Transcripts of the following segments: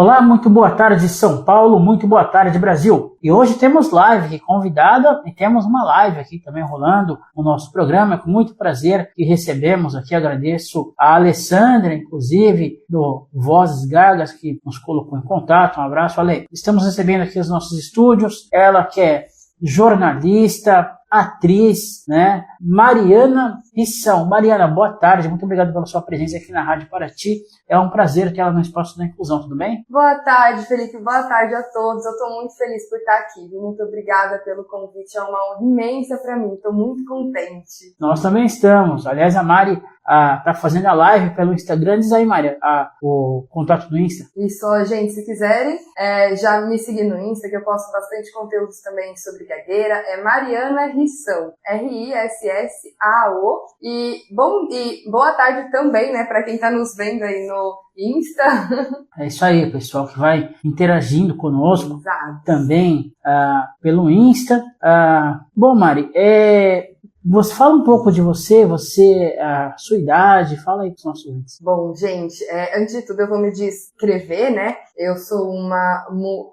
Olá, muito boa tarde São Paulo, muito boa tarde Brasil. E hoje temos live aqui convidada e temos uma live aqui também rolando no nosso programa. É com muito prazer que recebemos aqui, agradeço a Alessandra, inclusive, do Vozes Gagas, que nos colocou em contato. Um abraço, Ale. Estamos recebendo aqui os nossos estúdios, ela que é jornalista, atriz, né? Mariana Rissão. Mariana, boa tarde, muito obrigado pela sua presença aqui na Rádio Paraty. É um prazer ter ela no Espaço da Inclusão, tudo bem? Boa tarde, Felipe, boa tarde a todos. Eu estou muito feliz por estar aqui, muito obrigada pelo convite, é uma honra imensa para mim, estou muito contente. Nós também estamos, aliás, a Mari tá fazendo a live pelo Instagram. Diz aí, Mari, o contato do Insta. Isso, gente, se quiserem, já me seguir no Insta, que eu posto bastante conteúdos também sobre gagueira, é Mariana Rissão, R-I-S-S-A-O, e boa tarde também, né, para quem está nos vendo aí no Insta. É isso aí, pessoal que vai interagindo conosco. Exato. Também pelo Insta. Bom, Mari, você fala um pouco de você, a sua idade, fala aí para os nossos ouvintes. Bom, gente, antes de tudo eu vou me descrever, né? Eu sou uma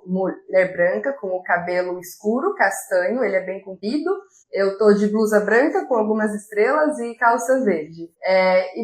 mulher branca com o cabelo escuro, castanho, ele é bem comprido. Eu tô de blusa branca com algumas estrelas e calça verde.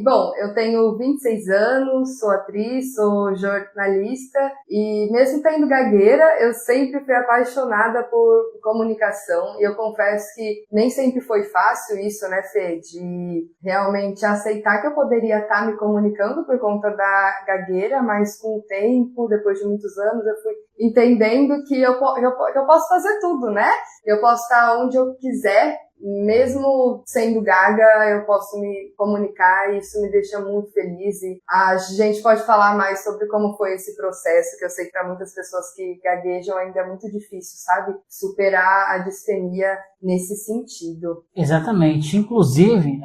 Bom, eu tenho 26 anos, sou atriz, sou jornalista e mesmo tendo gagueira, eu sempre fui apaixonada por comunicação e eu confesso que nem sempre foi fácil isso, né, Fê, de realmente aceitar que eu poderia estar me comunicando por conta da gagueira, mas com o tempo, depois de muitos anos, eu fui entendendo que eu posso fazer tudo, né? Eu posso estar onde eu quiser, mesmo sendo gaga, eu posso me comunicar e isso me deixa muito feliz. E a gente pode falar mais sobre como foi esse processo, que eu sei que para muitas pessoas que gaguejam ainda é muito difícil, sabe? Superar a disfenia nesse sentido. Exatamente. Inclusive,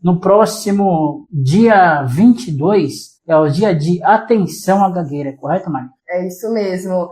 no próximo dia 22 é o dia de atenção à gagueira, correto, Mari? É isso mesmo.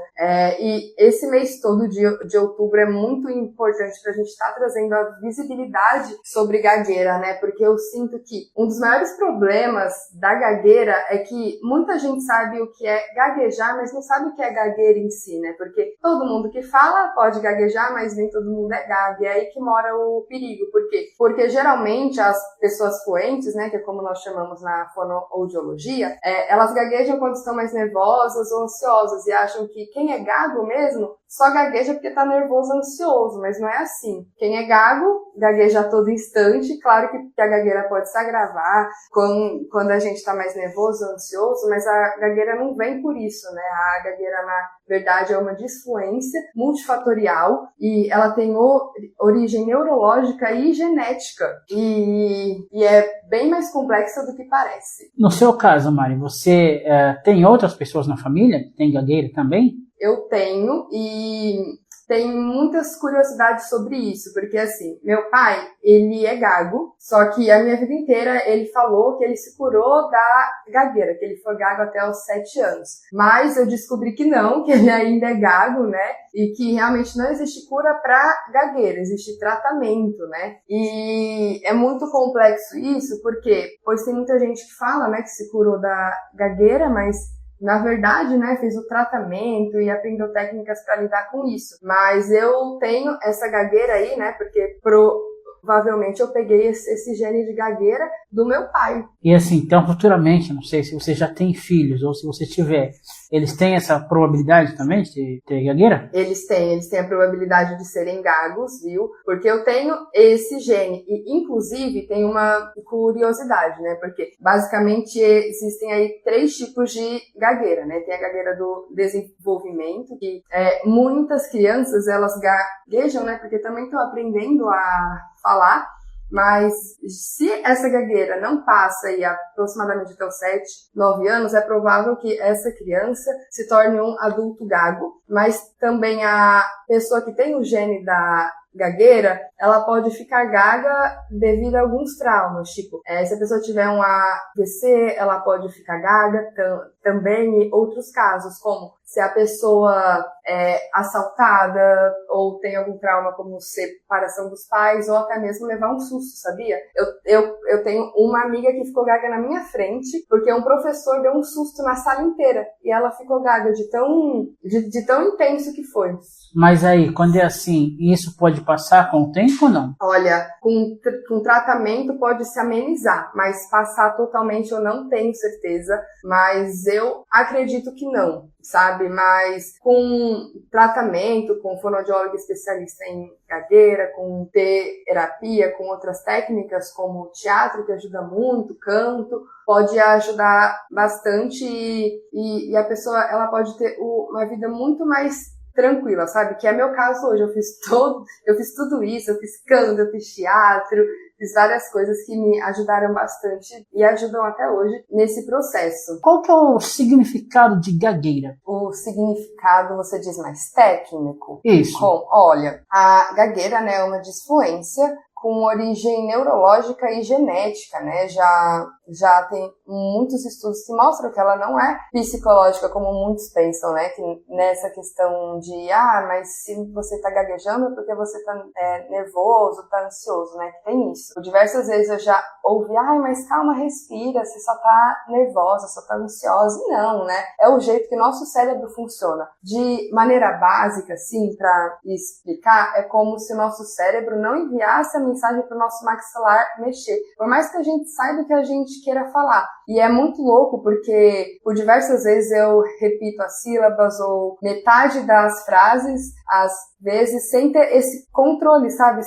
E esse mês todo de outubro é muito importante para a gente estar trazendo a visibilidade sobre gagueira, né? Porque eu sinto que um dos maiores problemas da gagueira é que muita gente sabe o que é gaguejar, mas não sabe o que é gagueira em si, né? Porque todo mundo que fala pode gaguejar, mas nem todo mundo é gago. E é aí que mora o perigo. Por quê? Porque geralmente as pessoas fluentes, né, que é como nós chamamos na fonoaudiologia, elas gaguejam quando estão mais nervosas ou ansiosas e acham que quem é gago mesmo só gagueja porque tá nervoso, ansioso, mas não é assim. Quem é gago, gagueja a todo instante. Claro que a gagueira pode se agravar quando a gente tá mais nervoso, ansioso, mas a gagueira não vem por isso, né? A gagueira, na verdade, é uma disfluência multifatorial e ela tem origem neurológica e genética. E é bem mais complexa do que parece. No seu caso, Mari, você tem outras pessoas na família que têm gagueira também? Eu tenho e tenho muitas curiosidades sobre isso, porque assim, meu pai, ele é gago, só que a minha vida inteira ele falou que ele se curou da gagueira, que ele foi gago até os 7 anos. Mas eu descobri que não, que ele ainda é gago, né? E que realmente não existe cura para gagueira, existe tratamento, né? E é muito complexo isso, pois tem muita gente que fala, né, que se curou da gagueira, mas na verdade, né, fez o tratamento e aprendeu técnicas para lidar com isso. Mas eu tenho essa gagueira aí, né, porque provavelmente eu peguei esse gene de gagueira do meu pai. E assim, então futuramente, não sei se você já tem filhos ou se você tiver, eles têm essa probabilidade também de ter gagueira? Eles têm a probabilidade de serem gagos, viu? Porque eu tenho esse gene e inclusive tem uma curiosidade, né? Porque basicamente existem aí 3 tipos de gagueira, né? Tem a gagueira do desenvolvimento, que muitas crianças elas gaguejam, né? Porque também estão aprendendo a falar, mas se essa gagueira não passa aí aproximadamente até os 7, 9 anos, é provável que essa criança se torne um adulto gago, mas também a pessoa que tem o gene da gagueira, ela pode ficar gaga devido a alguns traumas, tipo, se a pessoa tiver um AVC, ela pode ficar gaga também, e outros casos, como se a pessoa é assaltada ou tem algum trauma como separação dos pais ou até mesmo levar um susto, sabia? Eu tenho uma amiga que ficou gaga na minha frente porque um professor deu um susto na sala inteira e ela ficou gaga de tão intenso que foi. Mas aí, quando é assim, isso pode passar com o tempo ou não? Olha, com tratamento pode se amenizar, mas passar totalmente eu não tenho certeza, mas eu acredito que não, sabe? Mas com tratamento, com fonoaudiólogo especialista em gagueira, com terapia, com outras técnicas como teatro, que ajuda muito, canto, pode ajudar bastante e a pessoa ela pode ter uma vida muito mais tranquila, sabe? Que é meu caso hoje. Eu fiz tudo isso, eu fiz canto, eu fiz teatro, fiz várias coisas que me ajudaram bastante e ajudam até hoje nesse processo. Qual que é o significado de gagueira? O significado, você diz mais técnico? Isso. Olha, a gagueira, né, é uma disfluência com origem neurológica e genética, né? Já tem muitos estudos que mostram que ela não é psicológica, como muitos pensam, né? Que nessa questão de, mas se você tá gaguejando é porque você tá nervoso, tá ansioso, né? Que tem isso. Diversas vezes eu já ouvi, mas calma, respira, você só tá nervosa, só tá ansiosa. E não, né? É o jeito que nosso cérebro funciona. De maneira básica, assim, pra explicar, é como se o nosso cérebro não enviasse a mensagem para o nosso maxilar mexer. Por mais que a gente saiba o que a gente queira falar. E é muito louco porque por diversas vezes eu repito as sílabas ou metade das frases, às vezes sem ter esse controle, sabe?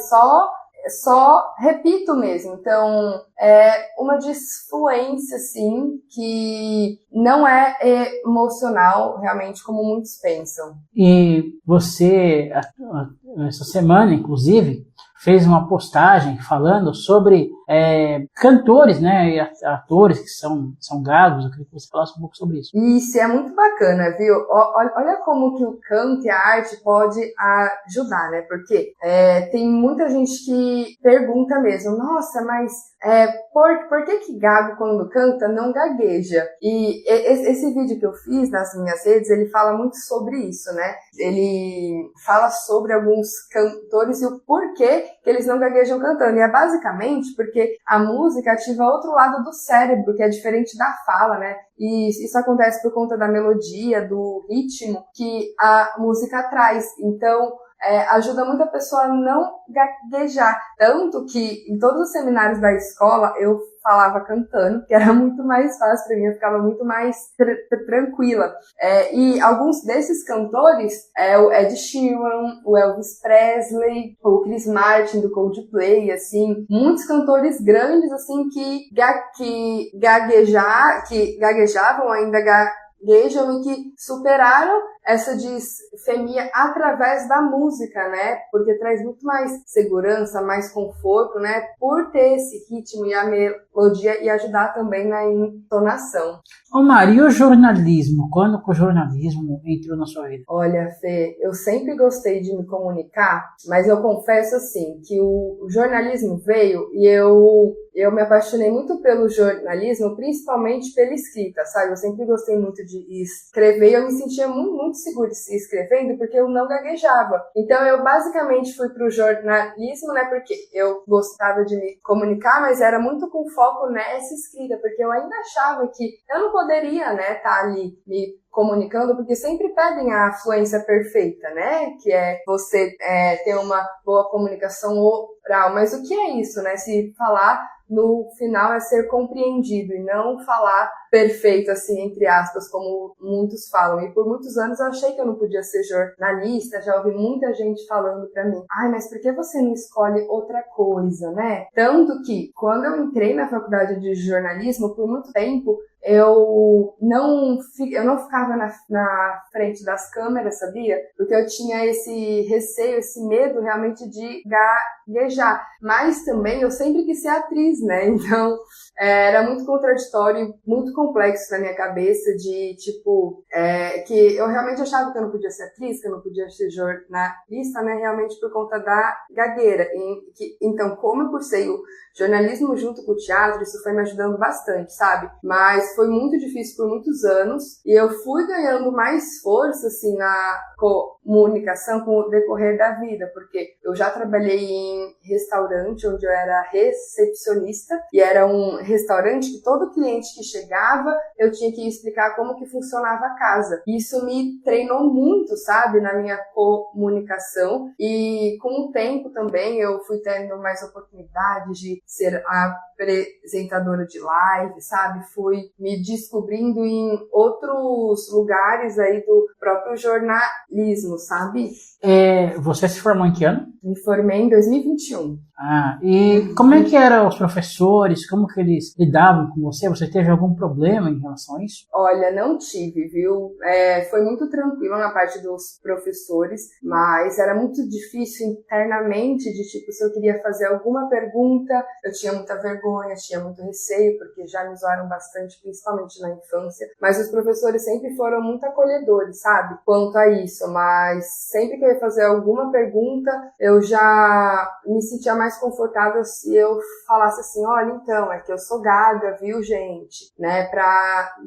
Só repito mesmo. Então, é uma disfluência, assim, que não é emocional, realmente, como muitos pensam. E você, essa semana, inclusive, fez uma postagem falando sobre cantores, né, e atores que são gagos. Eu queria que você falasse um pouco sobre isso. Isso, é muito bacana, viu? Olha como que o canto e a arte pode ajudar, né? Porque tem muita gente que pergunta mesmo, nossa, mas por que gago quando canta não gagueja? E esse vídeo que eu fiz nas minhas redes, ele fala muito sobre isso, né? Ele fala sobre alguns cantores e o porquê que eles não gaguejam cantando. E é basicamente porque a música ativa outro lado do cérebro, que é diferente da fala, né? E isso acontece por conta da melodia, do ritmo que a música traz. Então, ajuda muito a pessoa a não gaguejar. Tanto que em todos os seminários da escola eu falava cantando, que era muito mais fácil para mim, eu ficava muito mais tranquila. E alguns desses cantores o Ed Sheeran, o Elvis Presley, o Chris Martin do Coldplay, assim, muitos cantores grandes assim que gaguejavam, ainda gaguejam e que superaram essa disfemia através da música, né? Porque traz muito mais segurança, mais conforto, né? Por ter esse ritmo e a melodia e ajudar também na entonação. Ô Mari, e o jornalismo? Quando que o jornalismo entrou na sua vida? Olha, Fê, eu sempre gostei de me comunicar, mas eu confesso assim, que o jornalismo veio e eu me apaixonei muito pelo jornalismo, principalmente pela escrita, sabe? Eu sempre gostei muito de escrever e eu me sentia muito segura escrevendo porque eu não gaguejava. Então eu basicamente fui pro jornalismo, né? Porque eu gostava de me comunicar, mas era muito com foco nessa escrita, porque eu ainda achava que eu não poderia, né, tá ali me comunicando, porque sempre pedem a fluência perfeita, né? Que é você ter uma boa comunicação oral. Mas o que é isso, né? Se falar no final é ser compreendido e não falar perfeito, assim, entre aspas, como muitos falam. E por muitos anos eu achei que eu não podia ser jornalista, já ouvi muita gente falando pra mim, mas por que você não escolhe outra coisa, né? Tanto que, quando eu entrei na faculdade de jornalismo, por muito tempo, eu não ficava na frente das câmeras, sabia? Porque eu tinha esse receio, esse medo realmente de gaguejar. Mas também eu sempre quis ser atriz, né? Então era muito contraditório, muito complexos na minha cabeça de, tipo, que eu realmente achava que eu não podia ser atriz, que eu não podia ser jornalista, né, realmente por conta da gagueira. Então, como eu cursei o jornalismo junto com o teatro, isso foi me ajudando bastante, sabe? Mas foi muito difícil por muitos anos e eu fui ganhando mais força, assim, na comunicação com o decorrer da vida, porque eu já trabalhei em restaurante onde eu era recepcionista e era um restaurante que todo cliente que chegava eu tinha que explicar como que funcionava a casa. Isso me treinou muito, sabe, na minha comunicação e com o tempo também eu fui tendo mais oportunidades de ser apresentadora de live, sabe? Fui me descobrindo em outros lugares aí do próprio jornalismo, sabe? Você se formou em que ano? Me formei em 2021. E como é que eram os professores? Como que eles lidavam com você? Você teve algum problema em relação a isso? Olha, não tive, viu? Foi muito tranquilo na parte dos professores, mas era muito difícil internamente de, tipo, se eu queria fazer alguma pergunta, eu tinha muita vergonha, tinha muito receio, porque já me zoaram bastante, principalmente na infância, mas os professores sempre foram muito acolhedores, sabe? Quanto a isso, mas sempre que eu ia fazer alguma pergunta, eu já me sentia mais confortável se eu falasse assim, olha, então, é que eu sou gaga, viu, gente? Né?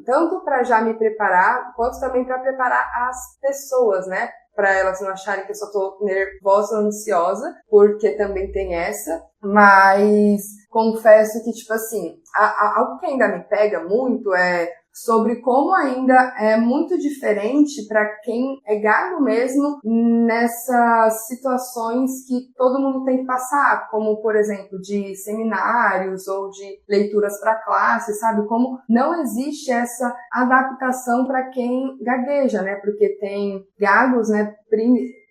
Tanto para já me preparar, quanto também para preparar as pessoas, né? Para elas não acharem que eu só tô nervosa ou ansiosa, porque também tem essa. Mas confesso que, tipo assim, algo que ainda me pega muito é sobre como ainda é muito diferente para quem é gago mesmo nessas situações que todo mundo tem que passar, como, por exemplo, de seminários ou de leituras para classe, sabe? Como não existe essa adaptação para quem gagueja, né? Porque tem gagos, né?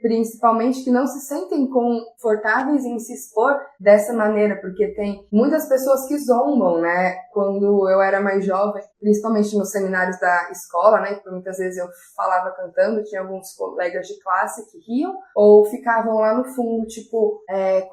Principalmente que não se sentem confortáveis em se expor dessa maneira, porque tem muitas pessoas que zombam, né? Quando eu era mais jovem, principalmente nos seminários da escola, né? Que muitas vezes eu falava cantando, tinha alguns colegas de classe que riam, ou ficavam lá no fundo, tipo,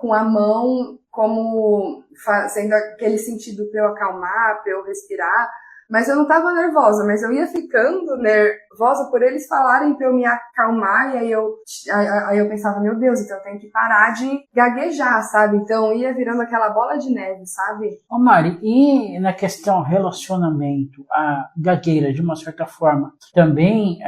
com a mão, como fazendo aquele sentido para eu acalmar, para eu respirar. Mas eu não tava nervosa, mas eu ia ficando nervosa por eles falarem pra eu me acalmar, e aí eu pensava, meu Deus, então eu tenho que parar de gaguejar, sabe? Então ia virando aquela bola de neve, sabe? Ô Mari, e na questão relacionamento, a gagueira, de uma certa forma, também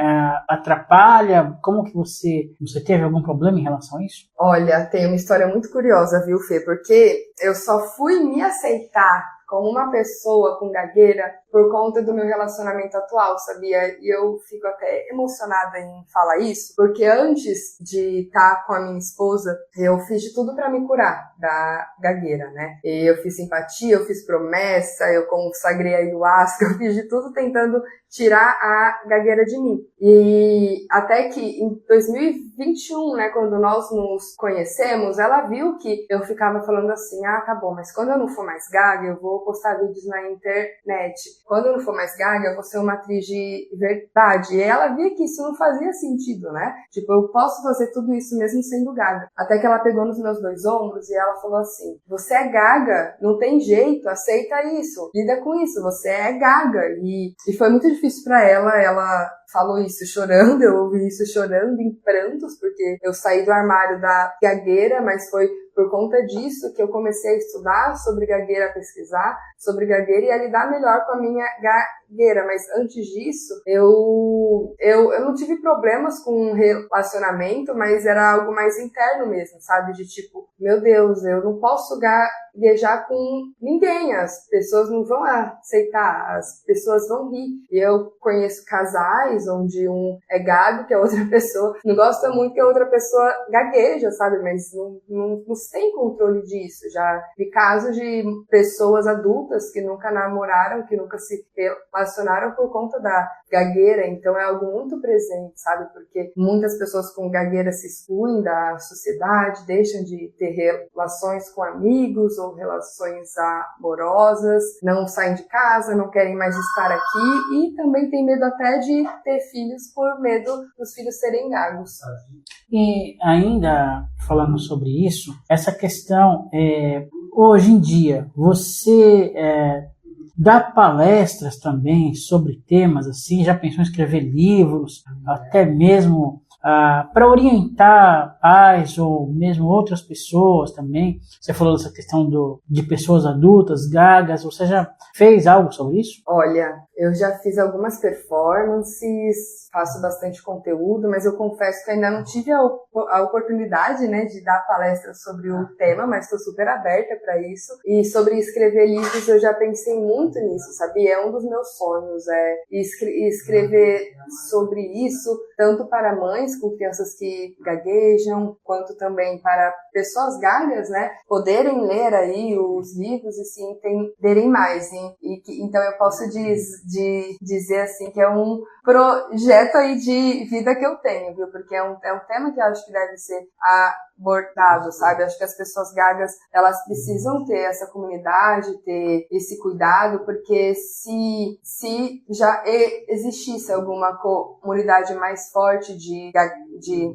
atrapalha? Como que você teve algum problema em relação a isso? Olha, tem uma história muito curiosa, viu, Fê? Porque eu só fui me aceitar como uma pessoa com gagueira por conta do meu relacionamento atual, sabia? E eu fico até emocionada em falar isso, porque antes de estar com a minha esposa, eu fiz de tudo pra me curar da gagueira, né? Eu fiz simpatia, eu fiz promessa, eu consagrei a ayahuasca, eu fiz de tudo tentando tirar a gagueira de mim. E até que em 2021, né, quando nós nos conhecemos, ela viu que eu ficava falando assim, tá bom, mas quando eu não for mais gaga, eu vou postar vídeos na internet. Quando eu não for mais gaga, eu vou ser uma atriz de verdade. E ela via que isso não fazia sentido, né? Tipo, eu posso fazer tudo isso mesmo sendo gaga. Até que ela pegou nos meus dois ombros e ela falou assim, você é gaga, não tem jeito, aceita isso, lida com isso, você é gaga. E foi muito difícil pra ela falou isso chorando, eu ouvi isso chorando, em prantos, porque eu saí do armário da gagueira, mas foi por conta disso que eu comecei a estudar sobre gagueira, a pesquisar sobre gagueira e a lidar melhor com a minha gagueira. Mas antes disso, eu não tive problemas com relacionamento, mas era algo mais interno mesmo, sabe? De tipo, meu Deus, eu não posso gaguejar com ninguém, as pessoas não vão aceitar, as pessoas vão rir. E eu conheço casais onde um é gago, que a outra pessoa não gosta muito, que a outra pessoa gagueja, sabe? Mas não se tem controle disso. Já vi casos de pessoas adultas que nunca namoraram, que nunca se relacionaram por conta da gagueira, então é algo muito presente, sabe? Porque muitas pessoas com gagueira se excluem da sociedade, deixam de ter relações com amigos ou relações amorosas, não saem de casa, não querem mais estar aqui e também tem medo até de ter filhos por medo dos filhos serem gagos. E ainda falando sobre isso, essa questão, hoje em dia, você dá palestras também sobre temas assim, já pensou em escrever livros, até mesmo para orientar pais ou mesmo outras pessoas também. Você falou dessa questão de pessoas adultas, gagas, você já fez algo sobre isso? Olha, eu já fiz algumas performances, faço bastante conteúdo, mas eu confesso que ainda não tive a oportunidade, né, de dar palestras sobre o tema, mas estou super aberta para isso. E sobre escrever livros, eu já pensei muito nisso, sabia? É um dos meus sonhos, escrever sobre isso, tanto para mães com crianças que gaguejam, quanto também para pessoas gagas, né, poderem ler aí os livros e se entenderem mais. Então eu posso dizer assim que é um projeto aí de vida que eu tenho, viu? Porque é um tema que eu acho que deve ser abordado, sabe? Acho que as pessoas gagas, elas precisam ter essa comunidade, ter esse cuidado, porque se já existisse alguma comunidade mais forte de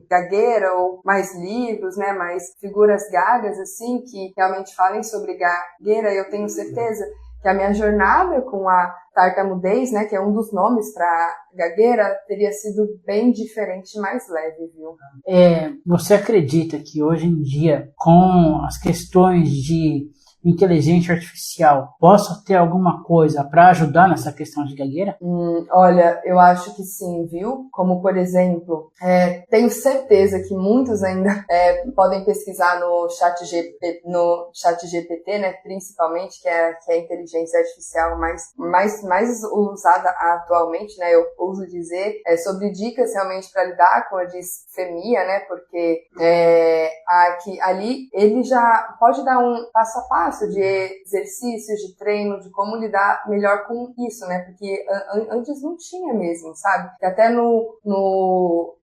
gagueira ou mais livros, né, mais figuras gagas, assim, que realmente falem sobre gagueira, eu tenho certeza que a minha jornada com a tartamudez, né, que é um dos nomes para gagueira, teria sido bem diferente e mais leve, viu? Você acredita que hoje em dia, com as questões de inteligência artificial, possa ter alguma coisa para ajudar nessa questão de gagueira? Olha, eu acho que sim, viu? Como, por exemplo, tenho certeza que muitos ainda podem pesquisar no chat GPT, né, principalmente, que é a inteligência artificial mais usada atualmente, né, eu ouso dizer, sobre dicas realmente para lidar com a disfemia, né, porque ali ele já pode dar um passo a passo de exercícios, de treino, de como lidar melhor com isso, né? Porque antes não tinha mesmo, sabe? Que até no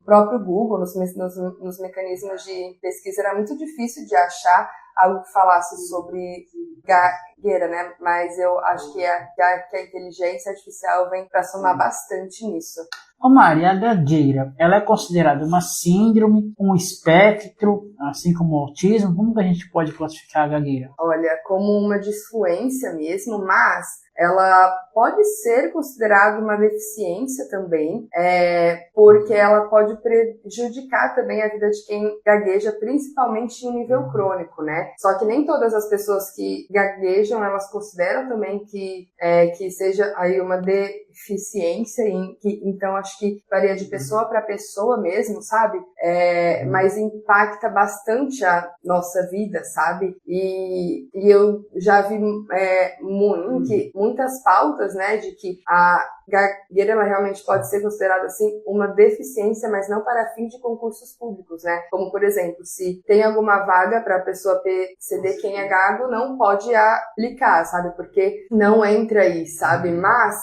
próprio Google, nos mecanismos de pesquisa, era muito difícil de achar algo que falasse sobre gagueira, né? Mas eu acho que a inteligência artificial vem para somar bastante nisso. Ô Mari, a gagueira, ela é considerada uma síndrome, um espectro, assim como o autismo? Como que a gente pode classificar a gagueira? Olha, como uma disfluência mesmo, mas ela pode ser considerada uma deficiência também, porque ela pode prejudicar também a vida de quem gagueja, principalmente em nível crônico, né? Só que nem todas as pessoas que gaguejam, elas consideram também que seja aí uma deficiência, então acho que varia de pessoa para pessoa mesmo, sabe? Mas impacta bastante a nossa vida, sabe? E eu já vi muitas pautas, né, de que a gagueira ela realmente pode ser considerada assim uma deficiência, mas não para fim de concursos públicos, né? Como, por exemplo, se tem alguma vaga para a pessoa perceber quem é gago, não pode aplicar, sabe? Porque não entra aí, sabe? Mas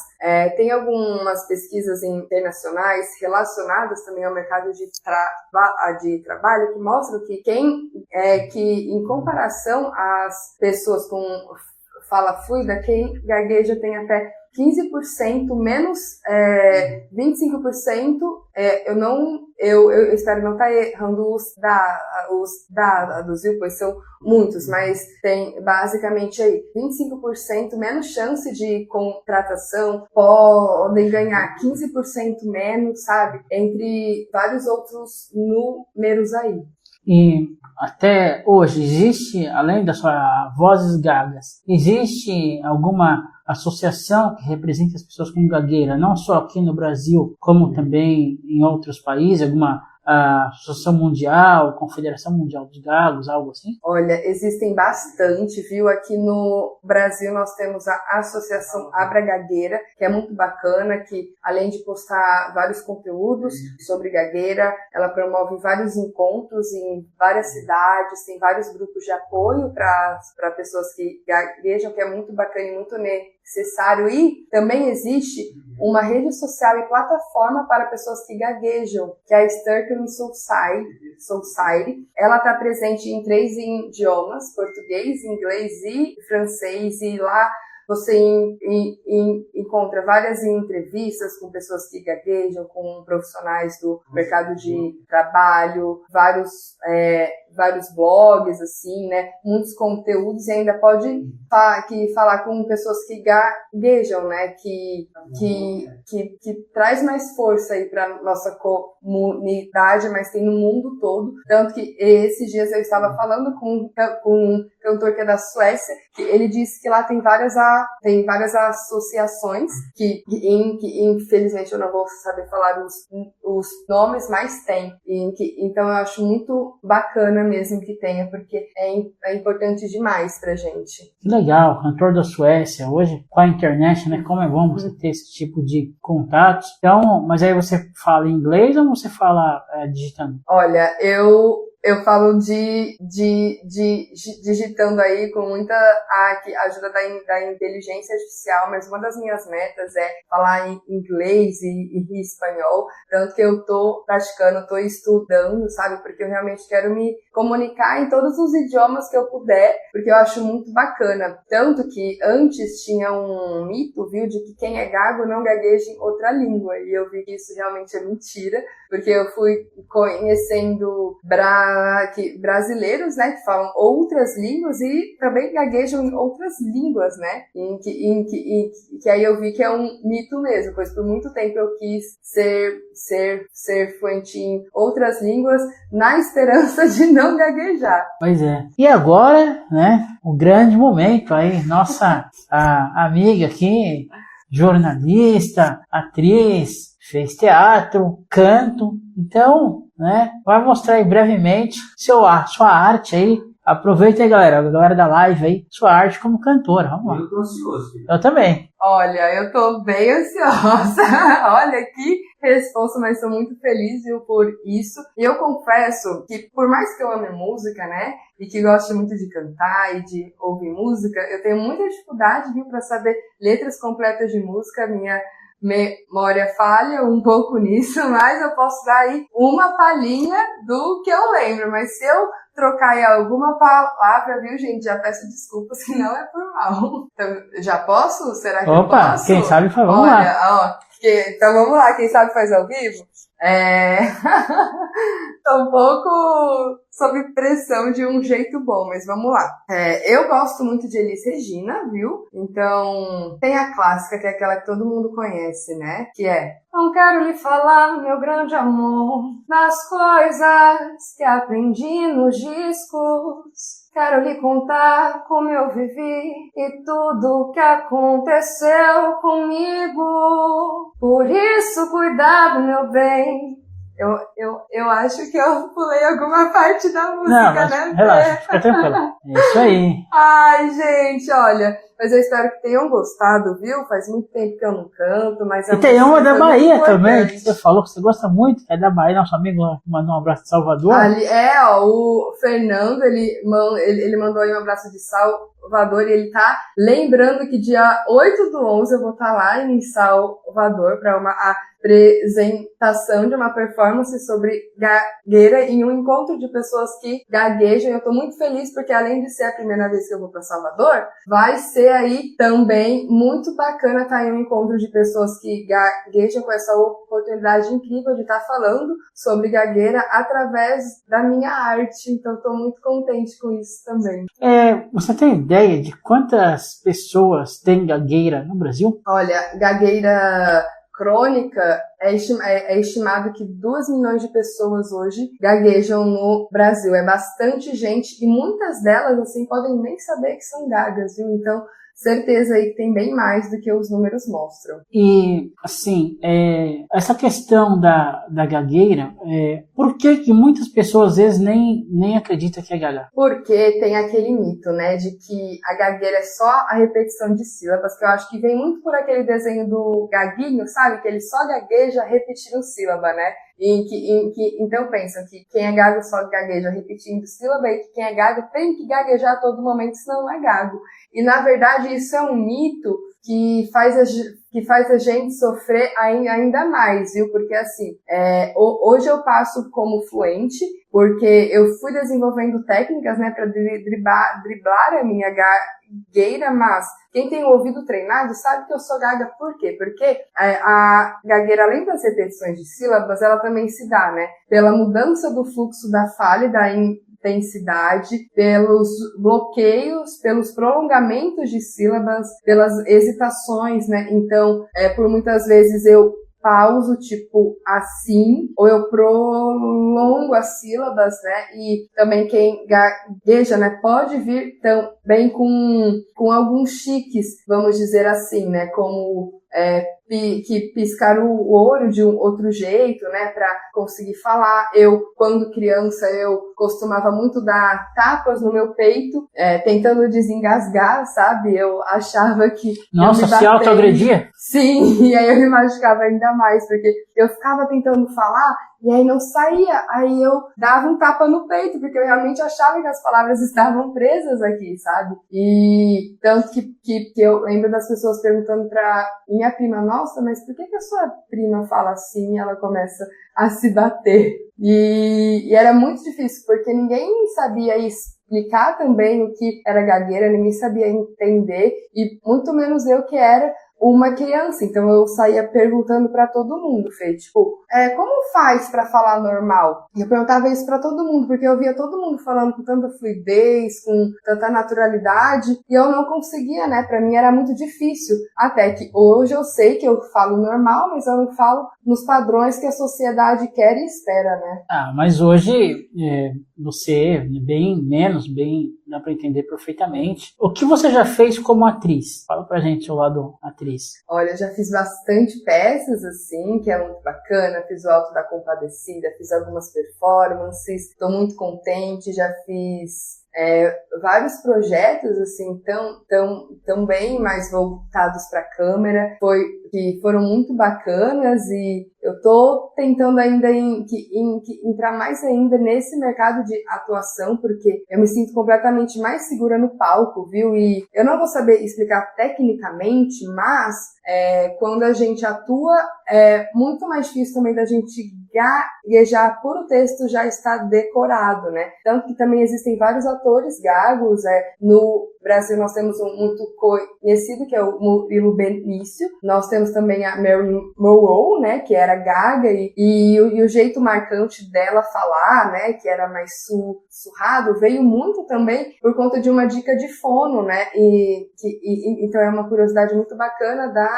tem algumas pesquisas internacionais relacionadas também ao mercado de trabalho que mostram que que em comparação às pessoas com fala fluida, quem gagueja tem até 15% menos 25%. Eu espero não estar errando os dados, viu? Pois são muitos, mas tem basicamente aí 25% menos chance de contratação, podem ganhar 15% menos, sabe? Entre vários outros números aí. E até hoje existe, além da sua Vozes Gagas, existe alguma associação que representa as pessoas com gagueira, não só aqui no Brasil, como também em outros países, alguma Associação Mundial, Confederação Mundial dos Gagos, algo assim? Olha, existem bastante, viu? Aqui no Brasil nós temos a Associação Abra Gagueira, que é muito bacana, que além de postar vários conteúdos sobre gagueira, ela promove vários encontros em várias cidades, tem vários grupos de apoio para pessoas que gaguejam, que é muito bacana e muito necessário. E também existe uma rede social e plataforma para pessoas que gaguejam, que é a Sturgeon Society. Ela está presente em 3 idiomas, português, inglês e francês, e lá você encontra várias entrevistas com pessoas que gaguejam, com profissionais do mercado de trabalho, vários vários blogs, assim, né, muitos conteúdos, e ainda pode falar com pessoas que gaguejam, né, que traz mais força aí para nossa comunidade, mas tem no mundo todo. Tanto que esses dias eu estava falando com um cantor que é da Suécia, que ele disse que lá tem várias associações que infelizmente eu não vou saber falar os nomes, mas tem. Então eu acho muito bacana mesmo que tenha, porque é importante demais pra gente. Legal, cantor da Suécia. Hoje, com a internet, né, como é bom você ter esse tipo de contatos. Então, mas aí você fala em inglês ou você fala digitando? Olha, eu falo digitando aí com muita ajuda da inteligência artificial, mas uma das minhas metas é falar em inglês e espanhol, tanto que eu tô praticando, tô estudando, sabe, porque eu realmente quero me comunicar em todos os idiomas que eu puder, porque eu acho muito bacana. Tanto que antes tinha um mito, viu, de que quem é gago não gagueja em outra língua, e eu vi que isso realmente é mentira, porque eu fui conhecendo brasileiros, né, que falam outras línguas e também gaguejam em outras línguas, né, que aí eu vi que é um mito mesmo, pois por muito tempo eu quis ser fluente em outras línguas na esperança de não gaguejar. Pois é. E agora, né, o grande momento aí, nossa amiga aqui, jornalista, atriz, fez teatro, canto, então, né, vai mostrar aí brevemente sua arte aí. Aproveita aí, galera, a galera da live aí, sua arte como cantora, vamos lá. Eu tô ansioso. Eu também. Olha, eu tô bem ansiosa. Olha que responsa, mas estou muito feliz, viu, por isso. E eu confesso que, por mais que eu ame música, né, e que goste muito de cantar e de ouvir música, eu tenho muita dificuldade, viu, para saber letras completas de música. Minha memória falha um pouco nisso, mas eu posso dar aí uma palhinha do que eu lembro. Mas se eu trocar aí alguma palavra, viu, gente, já peço desculpas que não é por mal. Então, já posso? Será que eu posso? Quem sabe faz, vamos Olha, lá. Então vamos lá, quem sabe faz ao vivo? Tô um pouco sob pressão de um jeito bom, mas vamos lá. Eu gosto muito de Elis Regina, viu? Então, tem a clássica, que é aquela que todo mundo conhece, né? Que é: não quero lhe falar, meu grande amor, das coisas que aprendi nos discos. Quero lhe contar como eu vivi e tudo que aconteceu comigo. Por isso, cuidado, meu bem. Eu acho que eu pulei alguma parte da música, Não, mas né? relaxa, fica tranquila. É isso aí. Ai, gente, olha, mas eu espero que tenham gostado, viu? Faz muito tempo que eu não canto, mas E tem uma da Bahia também, que você falou que você gosta muito, é da Bahia, nosso amigo mandou um abraço de Salvador. Ali, o Fernando, ele mandou aí um abraço de Salvador e ele tá lembrando que dia 8/11 eu vou estar lá em Salvador para uma apresentação de uma performance sobre gagueira em um encontro de pessoas que gaguejam. Eu tô muito feliz porque, além de ser a primeira vez que eu vou para Salvador, vai ser aí também muito bacana estar em um encontro de pessoas que gaguejam, com essa oportunidade incrível de estar falando sobre gagueira através da minha arte. Então, tô muito contente com isso também. Você tem ideia de quantas pessoas têm gagueira no Brasil? Olha, gagueira crônica, é estimado que 2 milhões de pessoas hoje gaguejam no Brasil. É bastante gente e muitas delas, assim, podem nem saber que são gagas, viu? Então, certeza aí que tem bem mais do que os números mostram. E, assim, essa questão da gagueira, por que muitas pessoas, às vezes, nem acreditam que é gaga? Porque tem aquele mito, né, de que a gagueira é só a repetição de sílabas, que eu acho que vem muito por aquele desenho do Gaguinho, sabe? Que ele só gagueja repetindo sílaba, né? Então pensam que quem é gago só gagueja repetindo sílaba e que quem é gago tem que gaguejar a todo momento, senão não é gago. E, na verdade, isso é um mito que faz a gente sofrer ainda mais, viu? Porque, assim, hoje eu passo como fluente, porque eu fui desenvolvendo técnicas, né, para driblar a minha gagueira, mas quem tem o ouvido treinado sabe que eu sou gaga. Por quê? Porque a gagueira, além das repetições de sílabas, ela também se dá, né, pela mudança do fluxo da fala e da intensidade, pelos bloqueios, pelos prolongamentos de sílabas, pelas hesitações, né? Então, por muitas vezes eu pauso, tipo, assim, ou eu prolongo as sílabas, né, e também quem gagueja, né, pode vir também com alguns chiques, vamos dizer assim, né, como que piscar o olho de um outro jeito, né, para conseguir falar. Eu, quando criança, eu costumava muito dar tapas no meu peito, tentando desengasgar, sabe? Eu achava que... Nossa, se autoagredia? Sim, e aí eu me machucava ainda mais, porque eu ficava tentando falar e aí não saía, aí eu dava um tapa no peito, porque eu realmente achava que as palavras estavam presas aqui, sabe? E tanto que eu lembro das pessoas perguntando pra minha prima, nossa, mas por que a sua prima fala assim e ela começa a se bater? E era muito difícil, porque ninguém sabia explicar também o que era gagueira, ninguém sabia entender, e muito menos eu que era uma criança, então eu saía perguntando pra todo mundo, Fê, tipo, como faz pra falar normal? E eu perguntava isso pra todo mundo, porque eu via todo mundo falando com tanta fluidez, com tanta naturalidade, e eu não conseguia, né? Pra mim era muito difícil, até que hoje eu sei que eu falo normal, mas eu não falo nos padrões que a sociedade quer e espera, né? Mas hoje você, dá pra entender perfeitamente. O que você já fez como atriz? Fala pra gente seu lado atriz. Olha, eu já fiz bastante peças, assim, que é muito bacana. Fiz o Alto da Compadecida, fiz algumas performances, tô muito contente, já fiz vários projetos, assim, tão bem mais voltados pra câmera, que foram muito bacanas, e eu tô tentando ainda entrar mais ainda nesse mercado de atuação, porque eu me sinto completamente mais segura no palco, viu? E eu não vou saber explicar tecnicamente, mas quando a gente atua, é muito mais difícil também da gente gaguejar por o texto já está decorado, né? Tanto que também existem vários atores gagos, no Brasil nós temos um muito conhecido, que é o Murilo Benício. Nós temos também a Marilyn Monroe, né, que era gaga, e o jeito marcante dela falar, né, que era mais sussurrado, veio muito também por conta de uma dica de fono, né, então é uma curiosidade muito bacana da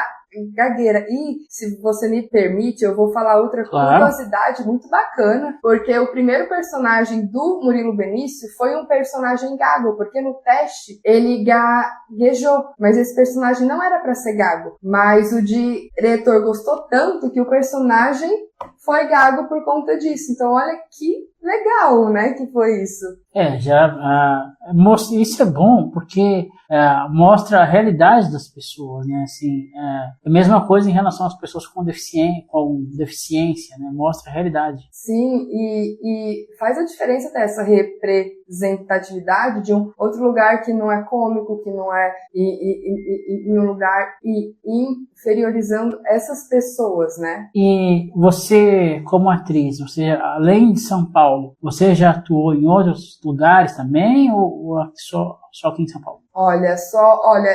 gagueira. E, se você me permite, eu vou falar outra curiosidade muito bacana, porque o primeiro personagem do Murilo Benício foi um personagem gago, porque no teste ele gaguejou, mas esse personagem não era para ser gago, mas o diretor gostou tanto que o personagem foi gago por conta disso. Então olha que legal, né, que foi isso. Isso é bom, porque mostra a realidade das pessoas, né, assim, a mesma coisa em relação às pessoas com deficiência, né, mostra a realidade. Sim, e faz a diferença ter essa representatividade de um outro lugar que não é cômico, que não é em um lugar inferiorizando essas pessoas, né. E você, como atriz, você, além de São Paulo, você já atuou em outros lugares também, ou só aqui em São Paulo? Olha,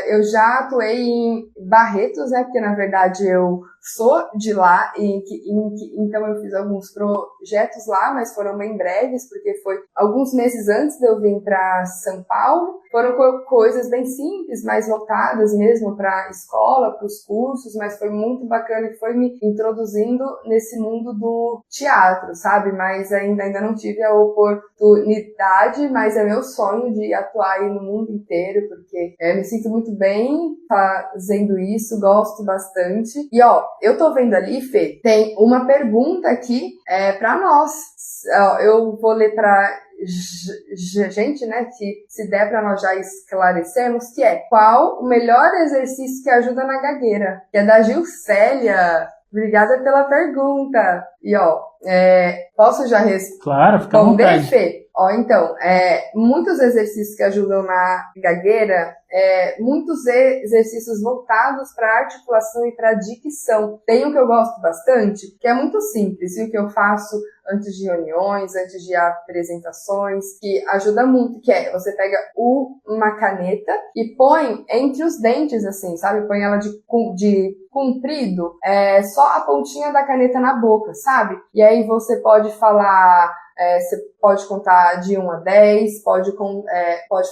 eu já atuei em Barretos, né, porque na verdade eu sou de lá, então eu fiz alguns projetos lá, mas foram bem breves, porque foi alguns meses antes de eu vir para São Paulo. Foram coisas bem simples, mais voltadas mesmo para a escola, para os cursos, mas foi muito bacana, que foi me introduzindo nesse mundo do teatro, sabe? Mas ainda não tive a oportunidade, mas é meu sonho de atuar aí no mundo inteiro, porque eu me sinto muito bem fazendo isso, gosto bastante. E eu tô vendo ali, Fê, tem uma pergunta aqui para nós. Eu vou ler para gente, né, que se der para nós já esclarecermos, que é: qual o melhor exercício que ajuda na gagueira? Que é da Gilcélia. Obrigada pela pergunta. E posso já responder? Claro, fica à vontade. Fê? Então, muitos exercícios que ajudam na gagueira, muitos exercícios voltados para articulação e para dicção. Tem um que eu gosto bastante, que é muito simples, e o que eu faço antes de reuniões, antes de apresentações, que ajuda muito, que é: você pega uma caneta e põe entre os dentes, assim, sabe? Põe ela de comprido, só a pontinha da caneta na boca, sabe? E aí você pode falar você pode contar de 1 a 10, pode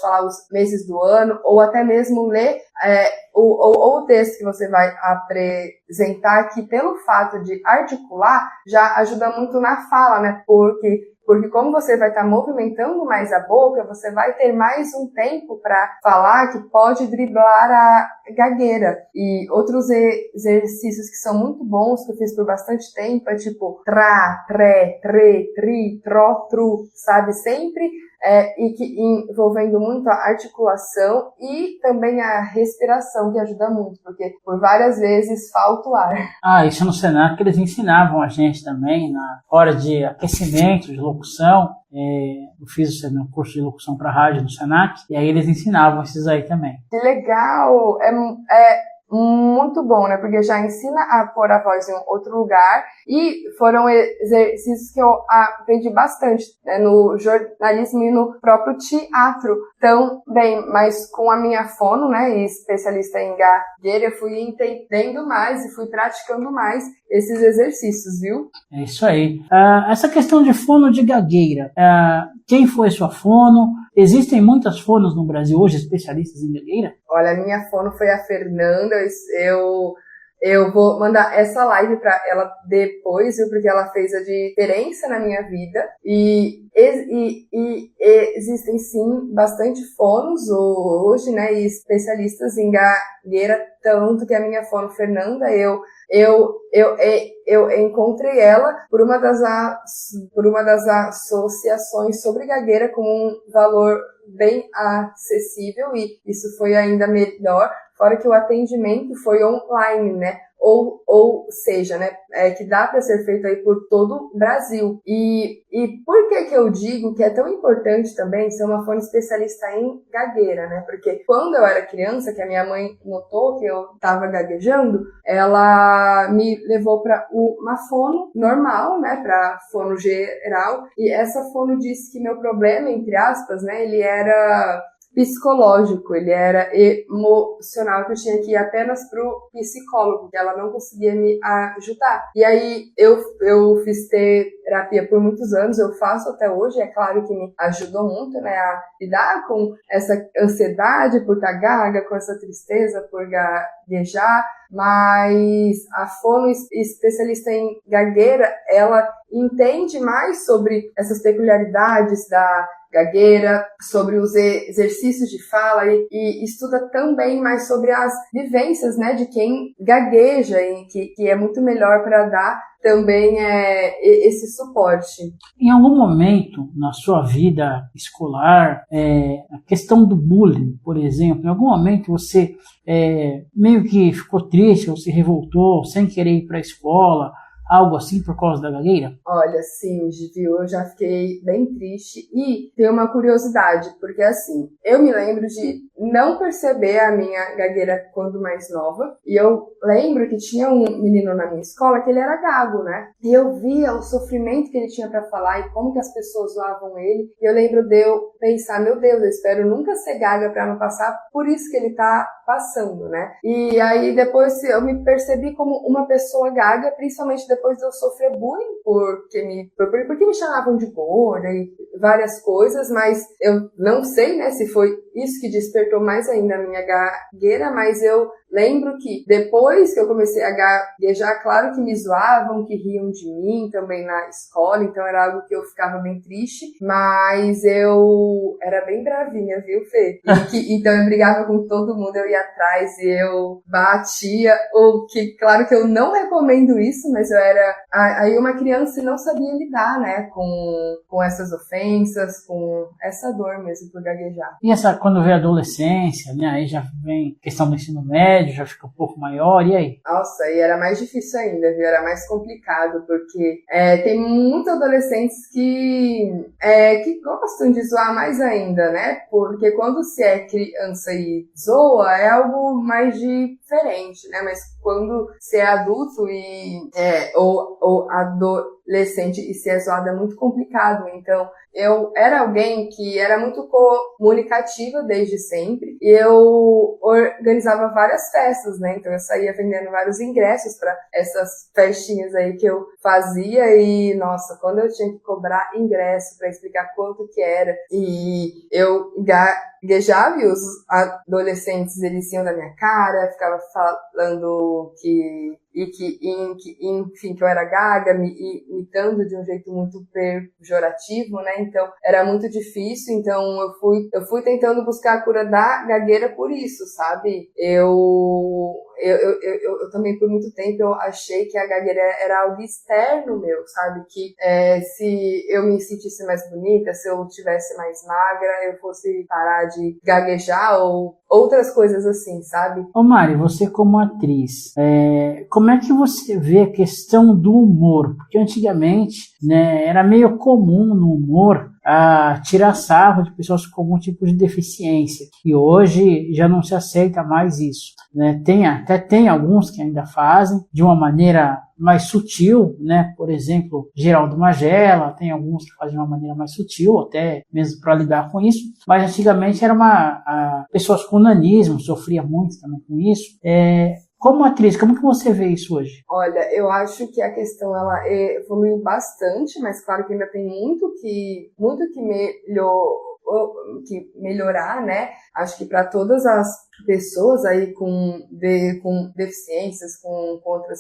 falar os meses do ano, ou até mesmo ler o texto que você vai apresentar, que pelo fato de articular, já ajuda muito na fala, né? Porque como você vai estar movimentando mais a boca, você vai ter mais um tempo para falar, que pode driblar a gagueira. E outros exercícios que são muito bons, que eu fiz por bastante tempo, é tipo tra, tre, tre, tri, tro, tru, sabe? Sempre e que envolvendo muito a articulação e também a respiração, que ajuda muito, porque por várias vezes falta o ar. Isso no Senac eles ensinavam a gente também, na hora de aquecimento, de locução. Eu fiz um curso de locução para rádio no Senac, e aí eles ensinavam esses aí também. Que legal! Muito bom, né? Porque já ensina a pôr a voz em outro lugar, e foram exercícios que eu aprendi bastante, né, no jornalismo e no próprio teatro também, mas com a minha fono, né, e especialista em gagueira, eu fui entendendo mais e fui praticando mais esses exercícios, viu? É isso aí. Essa questão de fono de gagueira, quem foi sua fono? Existem muitas fonos no Brasil hoje, especialistas em gagueira? Olha, a minha fono foi a Fernanda. Eu vou mandar essa live para ela depois, viu? Porque ela fez a diferença na minha vida. E existem sim bastante fonos hoje, né? E especialistas em gagueira, tanto que a minha fono Fernanda, eu encontrei ela por uma das associações sobre gagueira com um valor bem acessível, e isso foi ainda melhor, fora que o atendimento foi online, né? Ou seja, né, que dá para ser feito aí por todo o Brasil. E por que eu digo que é tão importante também ser uma fono especialista em gagueira, né? Porque quando eu era criança, que a minha mãe notou que eu estava gaguejando, ela me levou para uma fono normal, né, para fono geral, e essa fono disse que meu problema, entre aspas, né, ele era psicológico, ele era emocional, que eu tinha que ir apenas pro psicólogo, que ela não conseguia me ajudar. E aí eu fiz terapia por muitos anos, eu faço até hoje, é claro que me ajudou muito, né, a lidar com essa ansiedade por estar gaga, com essa tristeza por gaguejar, mas a fono especialista em gagueira, ela entende mais sobre essas peculiaridades da gagueira, sobre os exercícios de fala e estuda também mais sobre as vivências, né, de quem gagueja, e que é muito melhor para dar também esse suporte. Em algum momento na sua vida escolar, a questão do bullying, por exemplo, em algum momento você meio que ficou triste ou se revoltou sem querer ir para a escola, algo assim por causa da gagueira? Olha, sim, viu? Eu já fiquei bem triste. E tem uma curiosidade, porque assim, eu me lembro de não perceber a minha gagueira quando mais nova. E eu lembro que tinha um menino na minha escola que ele era gago, né? E eu via o sofrimento que ele tinha pra falar e como que as pessoas zoavam ele. E eu lembro de eu pensar, meu Deus, eu espero nunca ser gaga pra não passar por isso que ele tá passando, né? E aí depois eu me percebi como uma pessoa gaga, principalmente depois de eu sofrer bullying porque me chamavam de gorda e várias coisas, mas eu não sei, né, se foi isso que despertou mais ainda a minha gagueira, mas eu lembro que depois que eu comecei a gaguejar, claro que me zoavam, que riam de mim também na escola, então era algo que eu ficava bem triste, mas eu era bem bravinha, viu, Fê? Então eu brigava com todo mundo, eu ia atrás e eu batia, ou que, claro que eu não recomendo isso, mas eu era aí uma criança e não sabia lidar, né, com essas ofensas, com essa dor mesmo por gaguejar. E quando vem a adolescência, né, aí já vem questão do ensino médio, já fica um pouco maior, e aí? Nossa, aí era mais difícil ainda, viu? Era mais complicado, porque tem muitos adolescentes que gostam de zoar mais ainda, né? Porque quando se é criança e zoa, é algo mais diferente, né? Mas quando você é adulto ou adolescente e ser zoado é muito complicado. Então, eu era alguém que era muito comunicativa desde sempre e eu organizava várias festas, né? Então eu saía vendendo vários ingressos para essas festinhas aí que eu fazia e, nossa, quando eu tinha que cobrar ingresso para explicar quanto que era e eu gaguejava e os adolescentes eles iam da minha cara, ficava falando enfim, que eu era gaga, me imitando de um jeito muito pejorativo, né? Então, era muito difícil, então eu fui tentando buscar a cura da gagueira por isso, sabe? Eu também, por muito tempo, eu achei que a gagueira era algo externo meu, sabe? Que se eu me sentisse mais bonita, se eu tivesse mais magra, eu fosse parar de gaguejar ou outras coisas assim, sabe? Ô Mari, você como atriz, como é que você vê a questão do humor? Porque antigamente, né, era meio comum no humor tirar sarro de pessoas com algum tipo de deficiência. E hoje já não se aceita mais isso, né? Tem alguns que ainda fazem de uma maneira mais sutil, né? Por exemplo, Geraldo Magela, tem alguns que fazem de uma maneira mais sutil, até mesmo para lidar com isso. Mas antigamente era pessoas com nanismo, sofria muito também com isso. Como atriz, como que você vê isso hoje? Olha, eu acho que a questão ela evoluiu bastante, mas claro que ainda tem muito que melhorar, né? Acho que para todas as pessoas aí com deficiências, com outras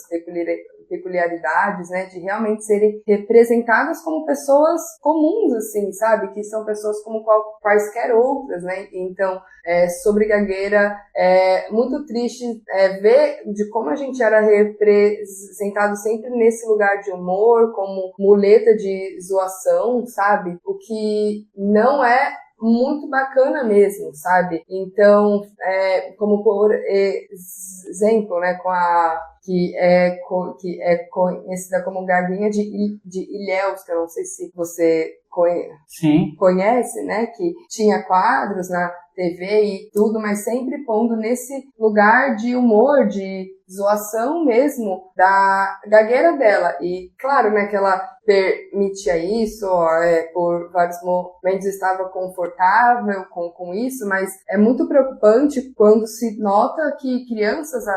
peculiaridades, né, de realmente serem representadas como pessoas comuns, assim, sabe, que são pessoas como quaisquer outras, né, então, sobre gagueira, é muito triste ver de como a gente era representado sempre nesse lugar de humor, como muleta de zoação, sabe, o que não é muito bacana mesmo, sabe? Então, como por exemplo, né, que é conhecida como Gaguinha de Ilhéus, que eu não sei se você conhece, né, que tinha quadros na TV e tudo, mas sempre pondo nesse lugar de humor, de zoação mesmo da gagueira dela. E claro, né, que ela permitia isso, por vários momentos estava confortável com isso, mas é muito preocupante quando se nota que crianças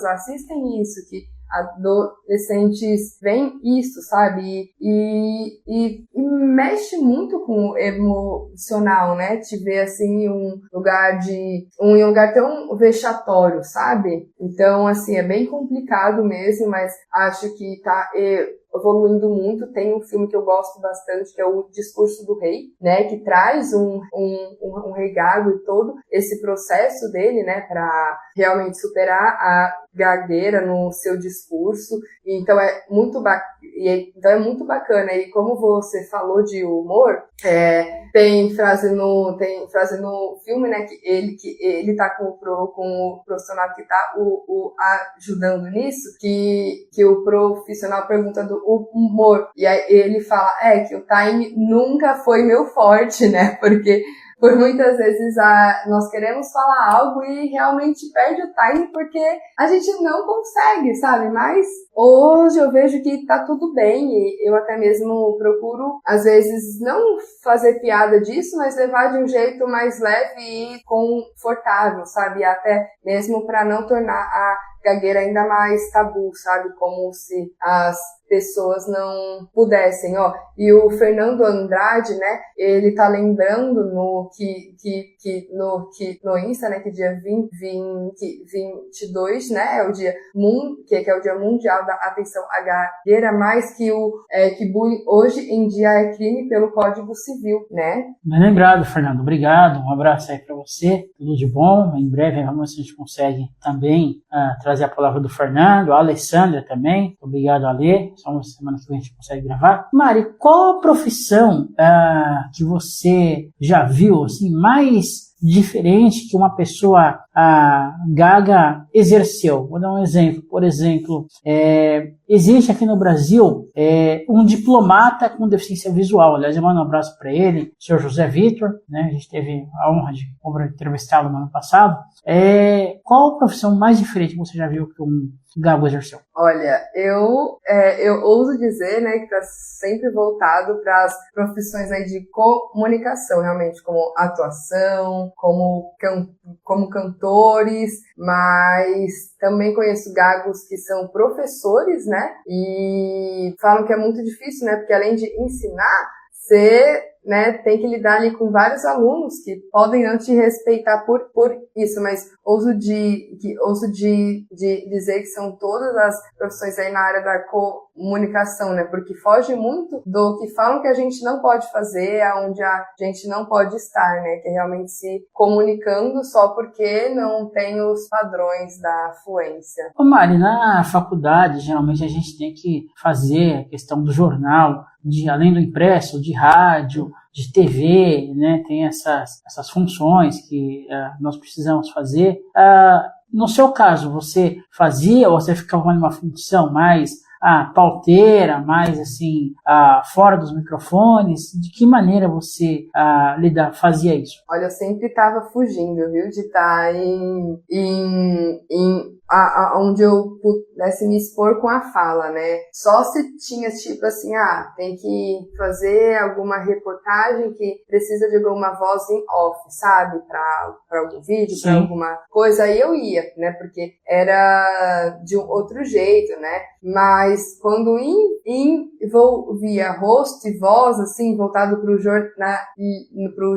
assistem isso, que adolescentes veem isso, sabe? E mexe muito com o emocional, né? Te ver assim em um lugar tão vexatório, sabe? Então, assim, é bem complicado mesmo, mas acho que tá evoluindo muito. Tem um filme que eu gosto bastante, que é o Discurso do Rei, né, que traz um rei gago e todo esse processo dele, né, para realmente superar a gagueira no seu discurso. Então é muito bacana. E como você falou de humor, tem frase no filme, né, que ele tá com o profissional que tá o ajudando nisso, que o profissional pergunta do humor, e aí ele fala, que o time nunca foi meu forte, né, porque por muitas vezes nós queremos falar algo e realmente perde o time porque a gente não consegue, sabe? Mas hoje eu vejo que tá tudo bem e eu até mesmo procuro, às vezes, não fazer piada disso, mas levar de um jeito mais leve e confortável, sabe? Até mesmo para não tornar a gagueira ainda mais tabu, sabe? Como se as pessoas não pudessem, E o Fernando Andrade, né, ele tá lembrando no Insta, né, que dia 22, né, é o dia que é o Dia Mundial da Atenção à Gagueira, mas que que bullying hoje em dia é crime pelo Código Civil, né? Bem lembrado, Fernando. Obrigado. Um abraço aí para você. Tudo de bom. Em breve, vamos ver se a gente consegue também trazer a palavra do Fernando, a Alessandra também. Obrigado, Ale. Só uma semana que a gente consegue gravar. Mari, qual a profissão que você já viu assim, mais diferente que uma pessoa gaga exerceu. Vou dar um exemplo. Por exemplo, existe aqui no Brasil um diplomata com deficiência visual. Aliás, eu mando um abraço para ele, o senhor José Vitor, né? A gente teve a honra de entrevistá-lo no ano passado. Qual a profissão mais diferente que você já viu que um gago exerceu? Olha, eu ouso dizer, né, que está sempre voltado para as profissões, né, de comunicação, realmente, como atuação, como cantores, mas também conheço gagos que são professores, né, e falam que é muito difícil, né, porque além de ensinar, você, né, tem que lidar ali com vários alunos que podem não te respeitar por isso, mas ouso dizer que são todas as profissões aí na área da comunicação, né, porque foge muito do que falam que a gente não pode fazer, aonde a gente não pode estar, né, que é realmente se comunicando só porque não tem os padrões da fluência. Ô Mari, na faculdade, geralmente a gente tem que fazer a questão do jornal, além do impresso, de rádio, de TV, né? Tem essas funções que nós precisamos fazer. No seu caso, você fazia ou você ficava numa função mais pauteira, mais assim, fora dos microfones? De que maneira você fazia isso? Olha, eu sempre estava fugindo, viu, de estar onde eu pudesse me expor com a fala, né? Só se tinha, tipo assim, tem que fazer alguma reportagem que precisa de alguma voz em off, sabe? Pra algum vídeo, para alguma coisa, aí eu ia, né? Porque era de um outro jeito, né? Mas quando envolvia rosto e voz, assim, voltado pro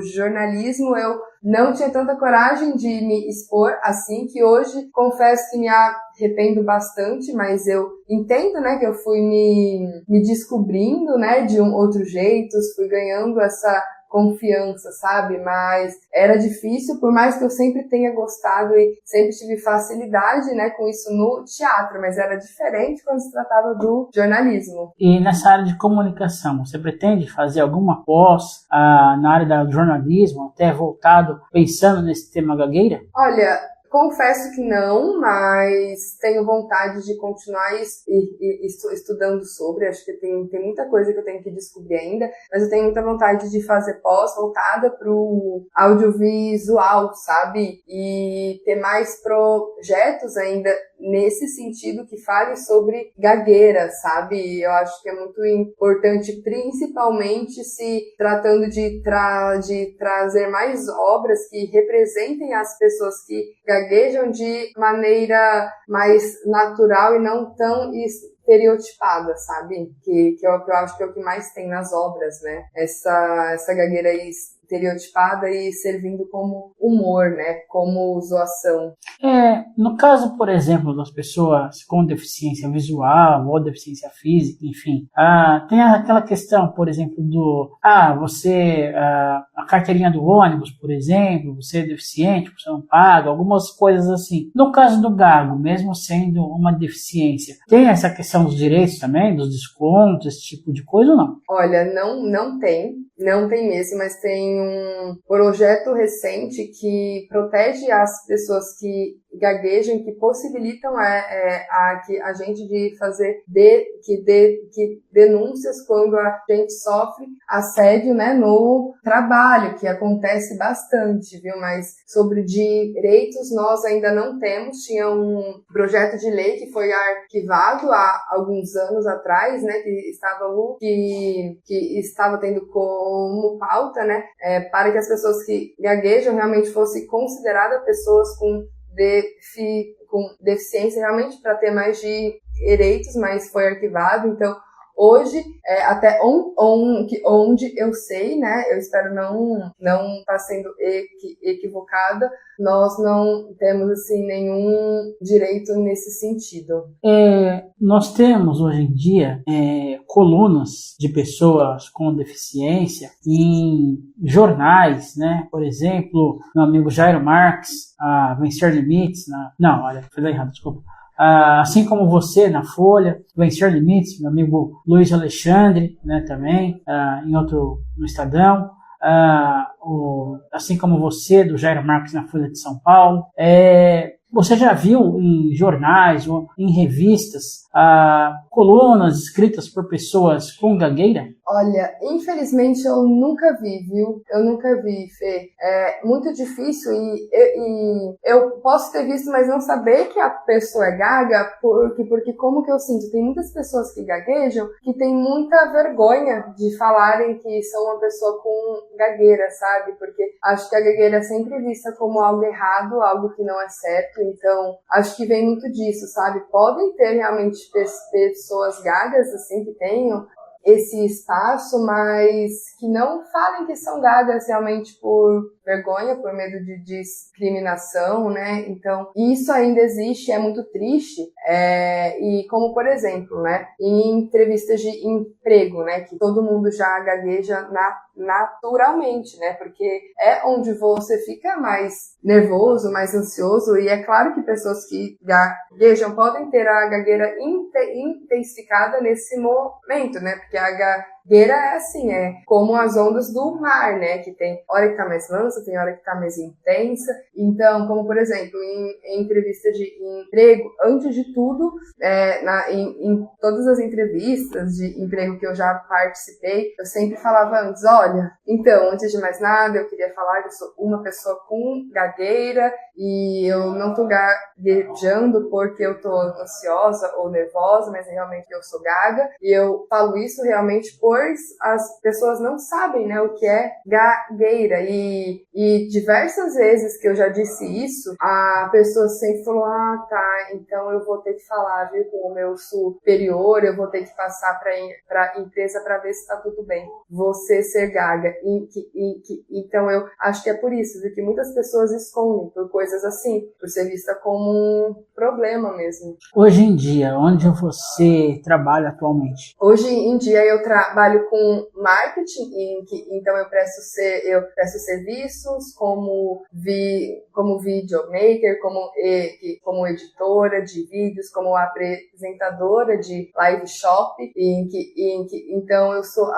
jornalismo, eu não tinha tanta coragem de me expor assim, que hoje confesso que me arrependo bastante, mas eu entendo, né, que eu fui me descobrindo, né, de um outro jeito, fui ganhando essa confiança, sabe? Mas era difícil, por mais que eu sempre tenha gostado e sempre tive facilidade, né, com isso no teatro, mas era diferente quando se tratava do jornalismo. E nessa área de comunicação, você pretende fazer alguma pós na área do jornalismo, até voltado, pensando nesse tema gagueira? Olha, confesso que não, mas tenho vontade de continuar estudando sobre. Acho que tem muita coisa que eu tenho que descobrir ainda, mas eu tenho muita vontade de fazer pós voltada para o audiovisual, sabe? E ter mais projetos ainda nesse sentido que fale sobre gagueira, sabe? Eu acho que é muito importante, principalmente se tratando de trazer mais obras que representem as pessoas que gaguejam de maneira mais natural e não tão estereotipada, sabe? Que eu acho que é o que mais tem nas obras, né? Essa gagueira aí estereotipada e servindo como humor, né? Como zoação. No caso, por exemplo, das pessoas com deficiência visual ou deficiência física, enfim, tem aquela questão, por exemplo, a carteirinha do ônibus, por exemplo, você é deficiente, você não paga, algumas coisas assim. No caso do gago, mesmo sendo uma deficiência, tem essa questão dos direitos também, dos descontos, esse tipo de coisa ou não? Olha, não tem mesmo, mas tem um projeto recente que protege as pessoas que gaguejam, que possibilitam a gente de fazer denúncias quando a gente sofre assédio, né, no trabalho, que acontece bastante, viu? Mas sobre direitos nós ainda não temos. Tinha um projeto de lei que foi arquivado há alguns anos atrás, né, que estava tendo como pauta, né, para que as pessoas que gaguejam realmente fossem consideradas pessoas com deficiência, realmente para ter mais direitos, mas foi arquivado. Então hoje, até onde eu sei, né, eu espero não estar sendo equivocada, nós não temos assim nenhum direito nesse sentido. Nós temos hoje em dia colunas de pessoas com deficiência em jornais, né? Por exemplo, meu amigo Jairo Marques, Vencer Limites, falei errado, desculpa. Assim como você, na Folha, Vencer Limites, meu amigo Luiz Alexandre, né, também, no Estadão. assim como você, do Jairo Marques na Folha de São Paulo. Você já viu em jornais ou em revistas colunas escritas por pessoas com gagueira? Olha, infelizmente eu nunca vi, viu? Eu nunca vi, Fê. É muito difícil e eu posso ter visto, mas não saber que a pessoa é gaga, porque como que eu sinto? Tem muitas pessoas que gaguejam que têm muita vergonha de falarem que são uma pessoa com gagueira, sabe? Porque acho que a gagueira é sempre vista como algo errado, algo que não é certo, então acho que vem muito disso, sabe? Podem ter realmente pessoas gagas, assim, que tenham esse espaço, mas que não falem que são gagas realmente por vergonha, por medo de discriminação, né? Então, isso ainda existe, é muito triste. E como, por exemplo, né, em entrevistas de emprego, né, que todo mundo já gagueja naturalmente, né? Porque é onde você fica mais nervoso, mais ansioso, e é claro que pessoas que gaguejam podem ter a gagueira intensificada nesse momento, né? Porque a gagueira é assim, é como as ondas do mar, né? Que tem hora que tá mais mansa, tem hora que tá mais intensa. Então, como por exemplo, em entrevista de emprego, antes de tudo, em todas as entrevistas de emprego que eu já participei, eu sempre falava antes, olha, então, antes de mais nada, eu queria falar que eu sou uma pessoa com gagueira e eu não tô gaguejando porque eu tô ansiosa ou nervosa, mas realmente eu sou gaga. E eu falo isso realmente pois as pessoas não sabem, né, o que é gagueira. E diversas vezes que eu já disse isso, a pessoa sempre falou, tá, então eu vou ter que falar, viu, com o meu superior, eu vou ter que passar pra empresa pra ver se tá tudo bem, você ser gaga. Então eu acho que é por isso, viu, que muitas pessoas escondem por coisas assim, por ser vista como um problema mesmo. Hoje em dia, onde você trabalha atualmente? Hoje em dia eu trabalho com marketing, então eu presto serviços como videomaker, como editora de vídeos, como apresentadora de live shop, então eu sou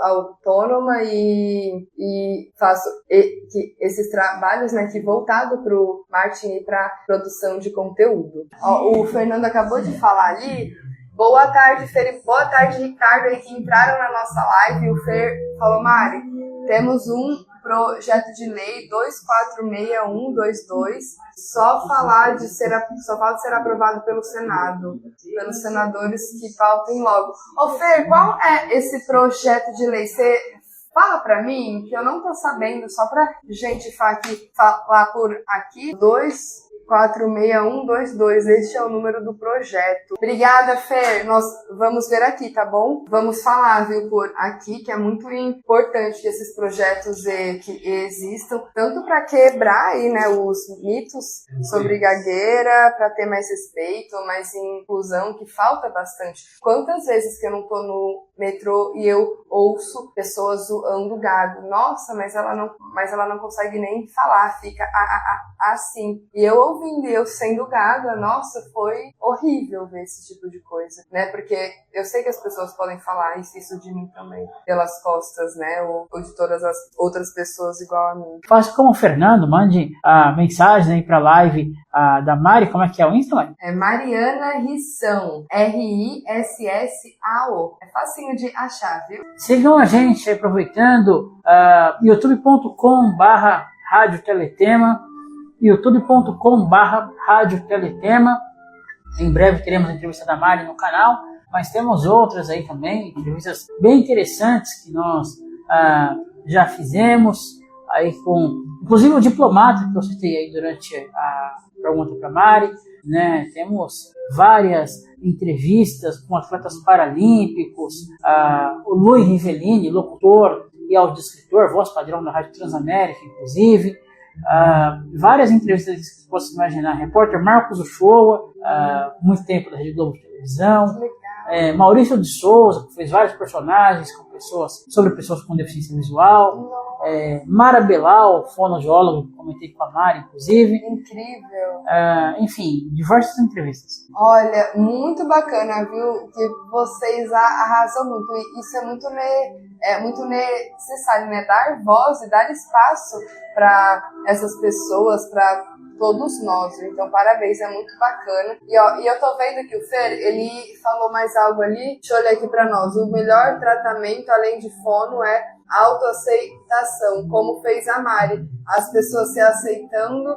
autônoma e faço esses trabalhos, né, que voltado para o marketing e para produção de conteúdo. O Fernando acabou de falar ali. Boa tarde, Fer. Boa tarde, Ricardo, aí que entraram na nossa live. O Fer falou, Mari, temos um projeto de lei 246122, só fala de ser aprovado pelo Senado, pelos senadores que pautem logo. Ô, Fer, qual é esse projeto de lei? Você fala pra mim, que eu não tô sabendo, só pra gente falar por aqui. 46122, este é o número do projeto. Obrigada, Fer. Nós vamos ver aqui, tá bom? Vamos falar, viu, por aqui, que é muito importante que esses projetos que existam, tanto para quebrar aí, né, os mitos sobre gagueira, para ter mais respeito, mais inclusão, que falta bastante. Quantas vezes que eu não tô no metrô e eu ouço pessoas zoando gado? Nossa, mas ela não consegue nem falar, fica assim. E eu ouvindo, e eu sendo gaga, nossa, foi horrível ver esse tipo de coisa, né? Porque eu sei que as pessoas podem falar isso de mim também, pelas costas, né? Ou de todas as outras pessoas igual a mim. Faça como o Fernando, mande a mensagem aí pra live da Mari. Como é que é o Insta, Mari? É Mariana Rissão, RISSAO. É facinho de achar, viu? Sigam a gente aproveitando youtube.com/Rádio Teletema, youtube.com/Rádio Teletema. Em breve teremos a entrevista da Mari no canal, mas temos outras aí também, entrevistas bem interessantes que nós já fizemos aí com, inclusive o diplomata que eu citei aí durante a pergunta para Mari, né? Temos várias entrevistas com atletas paralímpicos, o Luiz Rivellini, locutor e audiodescritor, voz padrão da Rádio Transamérica, inclusive. Várias entrevistas que você possa imaginar. Repórter Marcos Uchoa, muito tempo da Rede Globo de Televisão. Maurício de Souza, que fez vários personagens sobre pessoas com deficiência visual. Mara Belal, fonoaudióloga, comentei com a Mari, inclusive. Incrível. Enfim, diversas entrevistas. Olha, muito bacana, viu? Que vocês arrasam muito. Isso é muito é muito necessário, né? Dar voz e dar espaço para essas pessoas, para todos nós. Então, parabéns, é muito bacana. E eu tô vendo que o Fer, ele falou mais algo ali. Deixa eu olhar aqui para nós. O melhor tratamento, além de fono, é autoaceitação, como fez a Mari. As pessoas se aceitando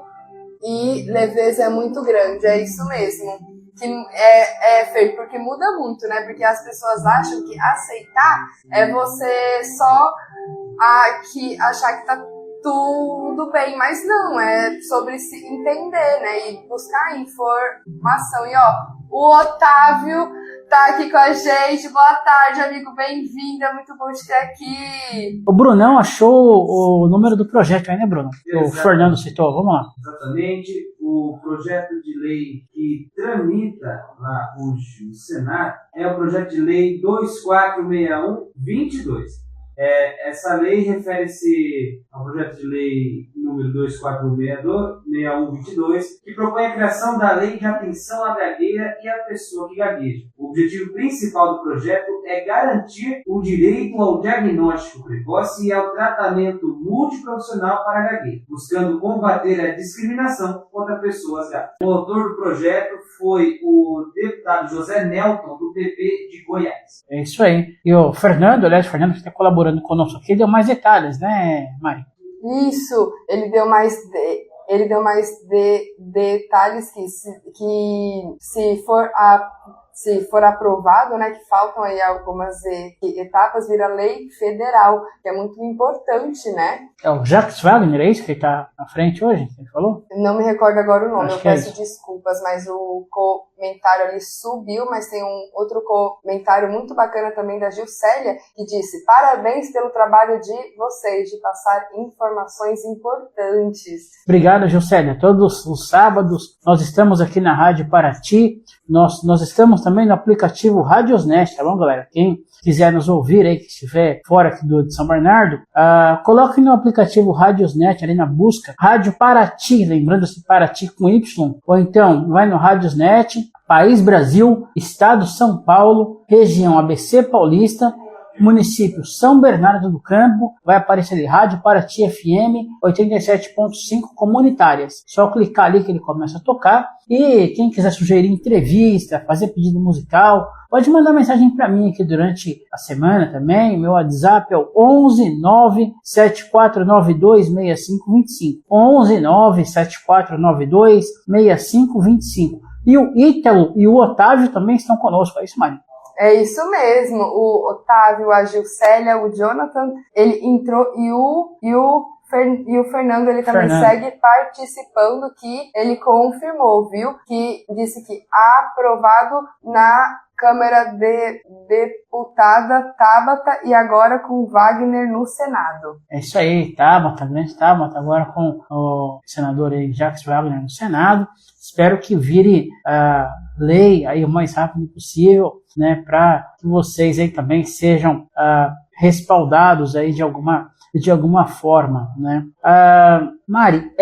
e leveza é muito grande. É isso mesmo. Que Fer, porque muda muito, né? Porque as pessoas acham que aceitar é você só achar que tá tudo bem, mas não, é sobre se entender, né? E buscar informação. E o Otávio tá aqui com a gente. Boa tarde, amigo, bem-vindo, é muito bom te ter aqui. O Brunão achou o número do projeto aí, né, Bruno? O Fernando citou, vamos lá. Exatamente, o projeto de lei que tramita lá hoje no Senado é o projeto de lei 2461-22. Essa lei refere-se ao projeto de lei número 2461-22, que propõe a criação da lei de atenção à gagueira e à pessoa que gagueja. O objetivo principal do projeto é garantir o direito ao diagnóstico precoce e ao tratamento multiprofissional para a gagueira, buscando combater a discriminação contra pessoas gagas. O autor do projeto foi o deputado José Nelton, do PP de Goiás. É isso aí. E o Fernando, aliás, o Fernando que está colaborando conosco aqui, deu mais detalhes, né, Mari? Isso, ele deu mais detalhes que se for aprovado, né, que faltam aí algumas etapas, vira lei federal, que é muito importante, né? É o Jacques Wagner, é isso que está na frente hoje, que ele falou? Não me recordo agora o nome, eu peço isso. desculpas, mas o comentário ali subiu, mas tem um outro comentário muito bacana também da Gilcélia, que disse: parabéns pelo trabalho de vocês, de passar informações importantes. Obrigado, Gilcélia. Todos os sábados nós estamos aqui na Rádio Paraty, nós estamos também no aplicativo Radiosnet, tá bom, galera? Quem quiser nos ouvir aí, que estiver fora aqui de São Bernardo, coloque no aplicativo Radiosnet, ali na busca, Rádio Paraty, lembrando-se Paraty com Y, ou então vai no Radiosnet, País Brasil, Estado São Paulo, região ABC Paulista, município São Bernardo do Campo, vai aparecer ali, Rádio Paraty FM 87.5 comunitárias. Só clicar ali que ele começa a tocar. E quem quiser sugerir entrevista, fazer pedido musical, pode mandar mensagem para mim aqui durante a semana também. Meu WhatsApp é o 11974926525. 11974926525. E o Ítalo e o Otávio também estão conosco. É isso, Mari? É isso mesmo, o Otávio, a Gilcélia, o Jonathan, ele entrou e o Fernando, ele também segue participando, que ele confirmou, viu? Que disse que aprovado na Câmara de Deputada Tabata e agora com Wagner no Senado. É isso aí, Tabata, grande Tabata, agora com o senador aí, Jacques Wagner no Senado. Espero que vire a lei aí o mais rápido possível, né, para que vocês aí também sejam respaldados aí de alguma forma, né? Mari,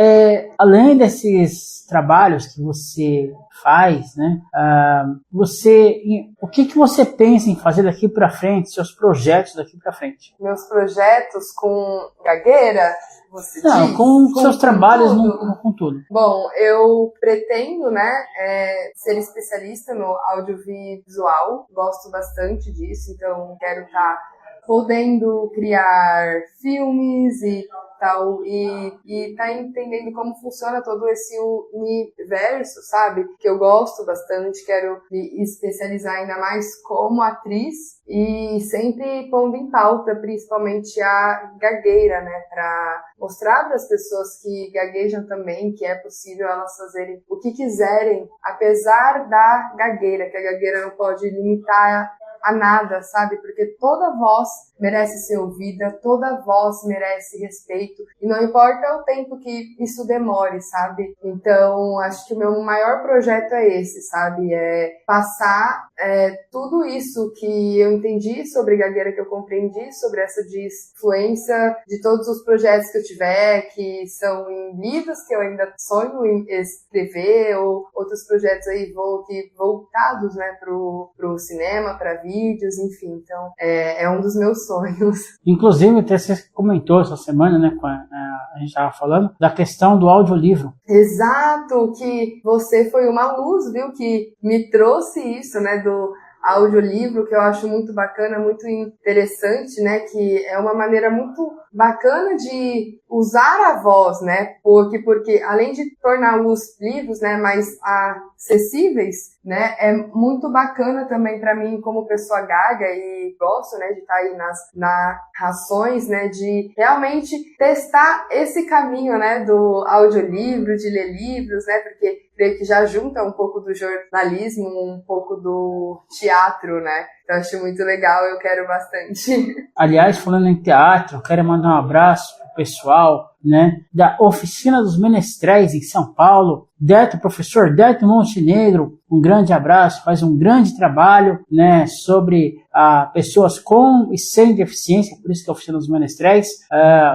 além desses trabalhos que você faz, né? O que você pensa em fazer daqui para frente, seus projetos daqui para frente? Meus projetos com gagueira? Você Não, diz? com seus trabalhos tudo? com tudo. Bom, eu pretendo, né, ser especialista no audiovisual, gosto bastante disso, então quero estar podendo criar filmes e tal, e tá entendendo como funciona todo esse universo, sabe? Que eu gosto bastante, quero me especializar ainda mais como atriz e sempre pondo em pauta, principalmente a gagueira, né? Pra mostrar para as pessoas que gaguejam também que é possível elas fazerem o que quiserem, apesar da gagueira, que a gagueira não pode limitar a nada, sabe? Porque toda voz merece ser ouvida, toda voz merece respeito, e não importa o tempo que isso demore, sabe? Então, acho que o meu maior projeto é esse, sabe? É passar tudo isso que eu entendi sobre gagueira, que eu compreendi sobre essa disfluência de todos os projetos que eu tiver, que são em livros que eu ainda sonho em escrever, ou outros projetos aí voltados, né, pro cinema, pra vida, vídeos, enfim. Então, é um dos meus sonhos. Inclusive, até você comentou essa semana, né, a gente estava falando, da questão do audiolivro. Exato, que você foi uma luz, viu, que me trouxe isso, né, do audiolivro, que eu acho muito bacana, muito interessante, né, que é uma maneira muito bacana de usar a voz, né, porque além de tornar os livros, né, mais acessíveis, né, é muito bacana também para mim como pessoa gaga e gosto, né, de estar aí nas narrações, né, de realmente testar esse caminho, né, do audiolivro, de ler livros, né, porque creio que já junta um pouco do jornalismo, um pouco do teatro, né? Eu acho muito legal, eu quero bastante. Aliás, falando em teatro, eu quero mandar um abraço pro pessoal, né, da Oficina dos Menestréis em São Paulo, professor Deto Montenegro, um grande abraço, faz um grande trabalho, né, sobre pessoas com e sem deficiência, por isso que é a Oficina dos Menestréis.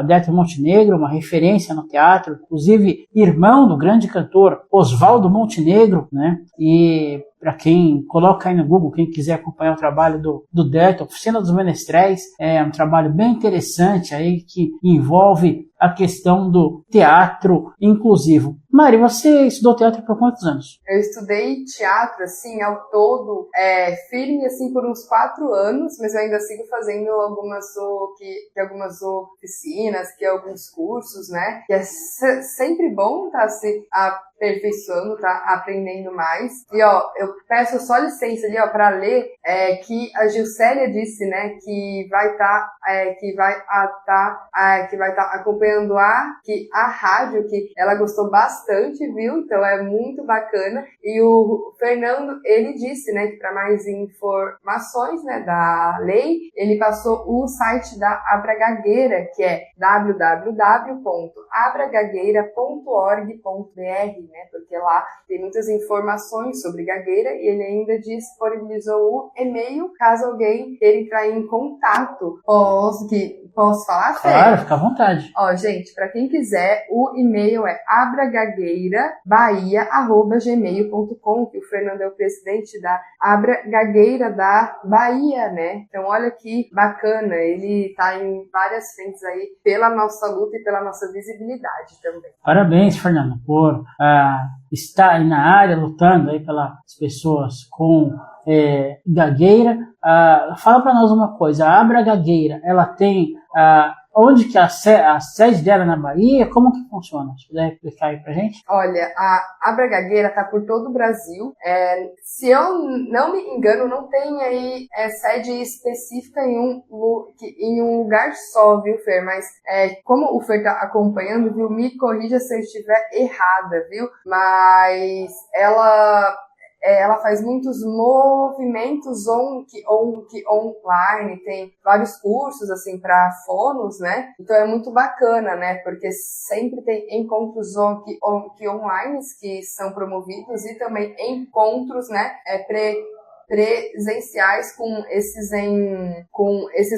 Deto Montenegro, uma referência no teatro, inclusive irmão do grande cantor Oswaldo Montenegro, né, e para quem coloca aí no Google, quem quiser acompanhar o trabalho do Deto, Oficina dos Menestréis, é um trabalho bem interessante aí que envolve a questão do teatro inclusivo. Mari, você estudou teatro por quantos anos? Eu estudei teatro, assim, ao todo, firme, assim, por uns 4 anos, mas eu ainda sigo fazendo algumas oficinas, alguns cursos, né? Que é sempre bom estar se aperfeiçoando, tá aprendendo mais. E, ó, eu peço só licença ali, ó, para ler, que a Gilcélia disse, né, que vai estar acompanhando a rádio, que ela gostou bastante, viu? Então é muito bacana. E o Fernando, ele disse, né, que para mais informações, né, da lei, ele passou o site da Abra Gagueira, que é www.abragagueira.org.br, né, porque lá tem muitas informações sobre gagueira e ele ainda disponibilizou o e-mail, caso alguém queira entrar em contato. Posso falar, Fê? Claro, fica à vontade. Ó, gente, para quem quiser, o e-mail é abragagueirabahia@gmail.com, que o Fernando é o presidente da Abra Gagueira da Bahia, né? Então, olha que bacana, ele tá em várias frentes aí pela nossa luta e pela nossa visibilidade também. Parabéns, Fernando, por estar aí na área lutando aí pelas pessoas com gagueira. Fala para nós uma coisa, a Abra Gagueira, ela tem onde que a sede dela na Bahia, como que funciona? Se puder explicar aí pra gente. Olha, a Abra Gagueira tá por todo o Brasil. Se eu não me engano, não tem aí sede específica em um lugar só, viu, Fer? Mas como o Fer tá acompanhando, viu, me corrija se eu estiver errada, viu? Mas ela faz muitos movimentos online, tem vários cursos, assim, para fonos, né? Então é muito bacana, né? Porque sempre tem encontros online que são promovidos e também encontros, né? Presenciais com esses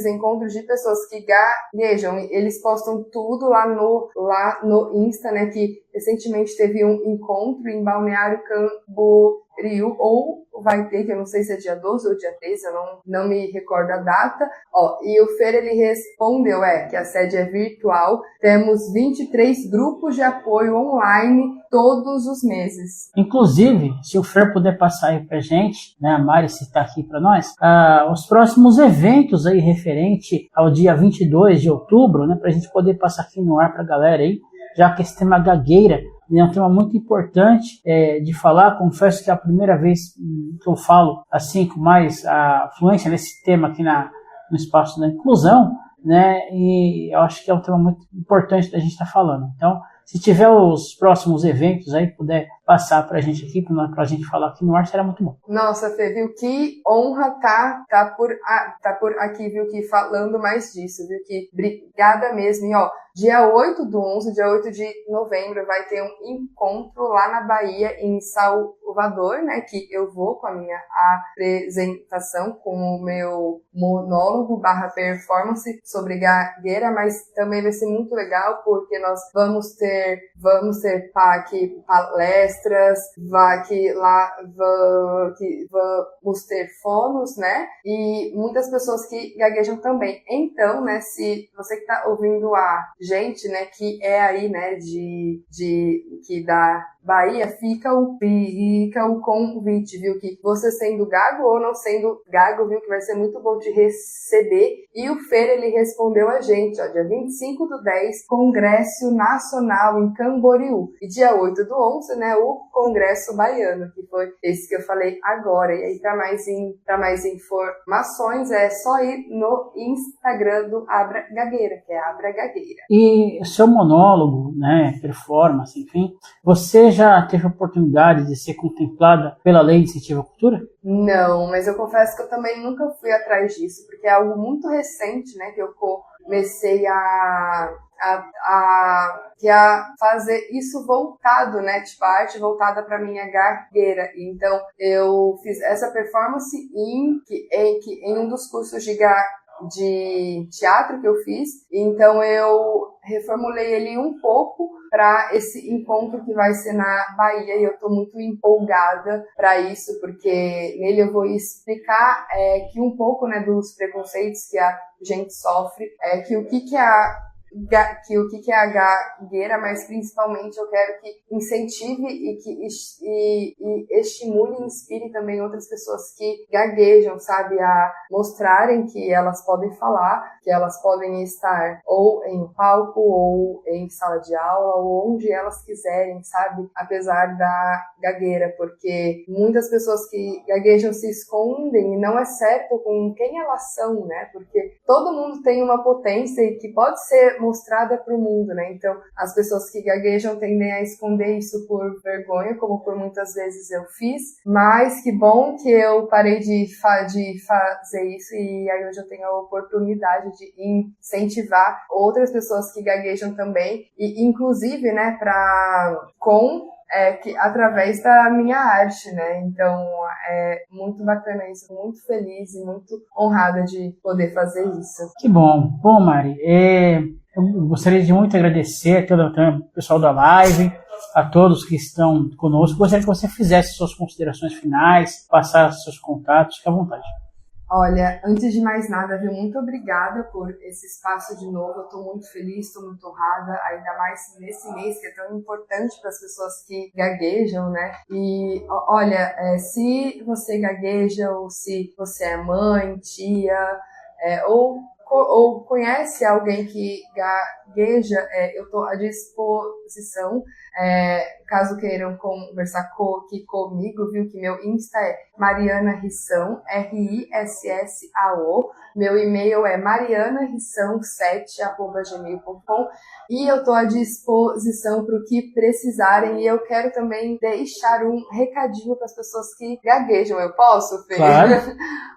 encontros de pessoas que gaguejam. Eles postam tudo lá no Insta, né? Que recentemente teve um encontro em Balneário Camboriú, ou vai ter, que eu não sei se é dia 12 ou dia 13, eu não me recordo a data. Ó, e o Fer, ele respondeu que a sede é virtual, temos 23 grupos de apoio online todos os meses. Inclusive, se o Fer puder passar aí pra gente, né, a Mari citar aqui pra nós, os próximos eventos aí referente ao dia 22 de outubro, né, pra gente poder passar aqui no ar pra galera aí, já que esse tema gagueira é um tema muito importante de falar. Confesso que é a primeira vez que eu falo assim com mais fluência nesse tema aqui no espaço da inclusão, né? E eu acho que é um tema muito importante da gente estar falando. Então, se tiver os próximos eventos aí, puder passar pra gente aqui, pra gente falar aqui no ar, será muito bom. Nossa, Fê, viu? Que honra tá por aqui, viu? Que falando mais disso, viu? Que obrigada mesmo. E, ó, dia 8 do 11, dia 8 de novembro, vai ter um encontro lá na Bahia, em Salvador, né? Que eu vou com a minha apresentação, com o meu monólogo / performance sobre gagueira, mas também vai ser muito legal, porque nós vamos ter aqui palestras, palestras, que vamos ter fonos, né? E muitas pessoas que gaguejam também. Então, né, se você que tá ouvindo a gente, né, que é aí, né, que da Bahia, fica o convite, viu? Que você sendo gago ou não sendo gago, viu? Que vai ser muito bom te receber. E o Fer, ele respondeu a gente, ó, dia 25/10, Congresso Nacional em Camboriú. E dia 8/11, né, o Congresso Baiano, que foi esse que eu falei agora. E aí, para mais informações, é só ir no Instagram do Abra Gagueira, que é Abra Gagueira. E seu monólogo, né, performance, enfim, você já teve a oportunidade de ser contemplada pela Lei de Incentivo à Cultura? Não, mas eu confesso que eu também nunca fui atrás disso, porque é algo muito recente, né, que eu comecei a fazer isso voltado, né, tipo, a arte voltada para minha gagueira. Então, eu fiz essa performance em um dos cursos de teatro que eu fiz, então eu reformulei ele um pouco para esse encontro que vai ser na Bahia, e eu estou muito empolgada para isso, porque nele eu vou explicar que um pouco, né, dos preconceitos que a gente sofre, que o que é a gagueira, mas principalmente eu quero que incentive e que estimule e inspire também outras pessoas que gaguejam, sabe, a mostrarem que elas podem falar, que elas podem estar ou em palco, ou em sala de aula, ou onde elas quiserem, sabe, apesar da gagueira, porque muitas pessoas que gaguejam se escondem e não é certo com quem elas são, né, porque todo mundo tem uma potência e que pode ser mostrada para o mundo, né? Então, as pessoas que gaguejam tendem a esconder isso por vergonha, como por muitas vezes eu fiz, mas que bom que eu parei de fazer isso, e aí hoje eu tenho a oportunidade de incentivar outras pessoas que gaguejam também, e inclusive, né, através da minha arte, né? Então, é muito bacana isso, muito feliz e muito honrada de poder fazer isso. Que bom. Bom, Mari, eu gostaria de muito agradecer a todo o pessoal da live, a todos que estão conosco. Gostaria que você fizesse suas considerações finais, passasse seus contatos, fique à vontade. Olha, antes de mais nada, viu, muito obrigada por esse espaço de novo. Eu estou muito feliz, estou muito honrada, ainda mais nesse mês que é tão importante para as pessoas que gaguejam, né? E olha, se você gagueja, ou se você é mãe, tia, ou conhece alguém que gagueja, eu estou à disposição, caso queiram conversar aqui comigo, viu, que meu Insta é Mariana Rissão, RISSAO, meu e-mail é marianarissão7@gmail.com, e eu estou à disposição para o que precisarem, e eu quero também deixar um recadinho para as pessoas que gaguejam. Eu posso, Fê? Claro.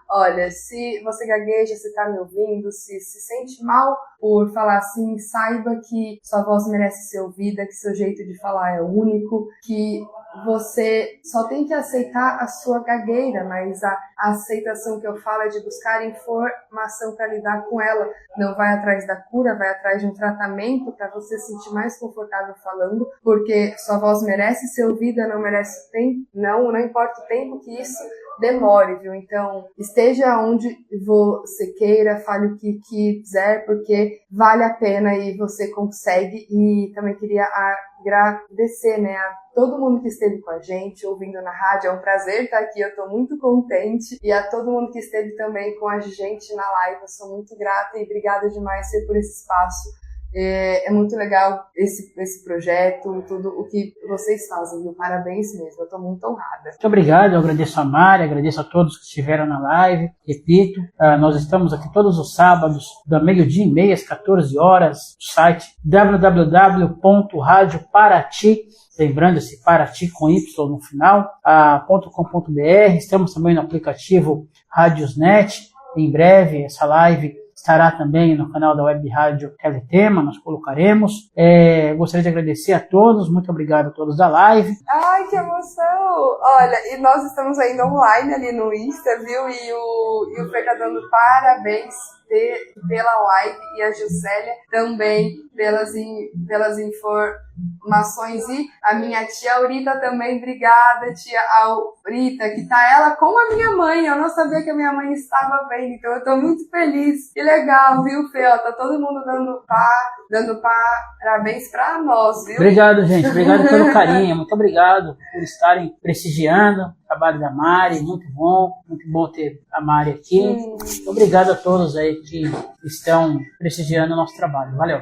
Olha, se você gagueja, se está me ouvindo, se sente mal por falar assim, saiba que sua voz merece ser ouvida, que seu jeito de falar é único, que você só tem que aceitar a sua gagueira, mas a aceitação que eu falo é de buscar informação para lidar com ela. Não vai atrás da cura, vai atrás de um tratamento para você se sentir mais confortável falando, porque sua voz merece ser ouvida, não merece tempo, não importa o tempo que isso demore, viu? Então, esteja onde você queira, fale o que quiser, porque vale a pena e você consegue. E também queria agradecer, né, a todo mundo que esteve com a gente, ouvindo na rádio. É um prazer estar aqui, eu estou muito contente. E a todo mundo que esteve também com a gente na live, eu sou muito grata e obrigada demais por esse espaço. É muito legal esse projeto, tudo o que vocês fazem, viu? Parabéns mesmo, eu estou muito honrada. Muito obrigado, eu agradeço a Mari, agradeço a todos que estiveram na live. Repito, nós estamos aqui todos os sábados, da 12h30 às 14 horas, no site www.radioparati, lembrando-se, Paraty com Y no final, .com.br. Estamos também no aplicativo Radiosnet. Em breve, essa live estará também no canal da Web Rádio Teletema, nós colocaremos. Gostaria de agradecer a todos, muito obrigado a todos da live. Ai, que emoção! Olha, e nós estamos ainda online ali no Insta, viu? E o Fer tá dando parabéns pela live e a Juscelia também pelas informações, e a minha tia Aurita também, obrigada, tia Aurita, que tá ela com a minha mãe, eu não sabia que a minha mãe estava bem, então eu tô muito feliz, que legal, viu, Fê? Tá todo mundo dando parabéns pra nós, viu? Obrigado, gente, obrigado pelo carinho, muito obrigado por estarem prestigiando o trabalho da Mari, muito bom ter a Mari aqui. Obrigado a todos aí que estão prestigiando o nosso trabalho, valeu.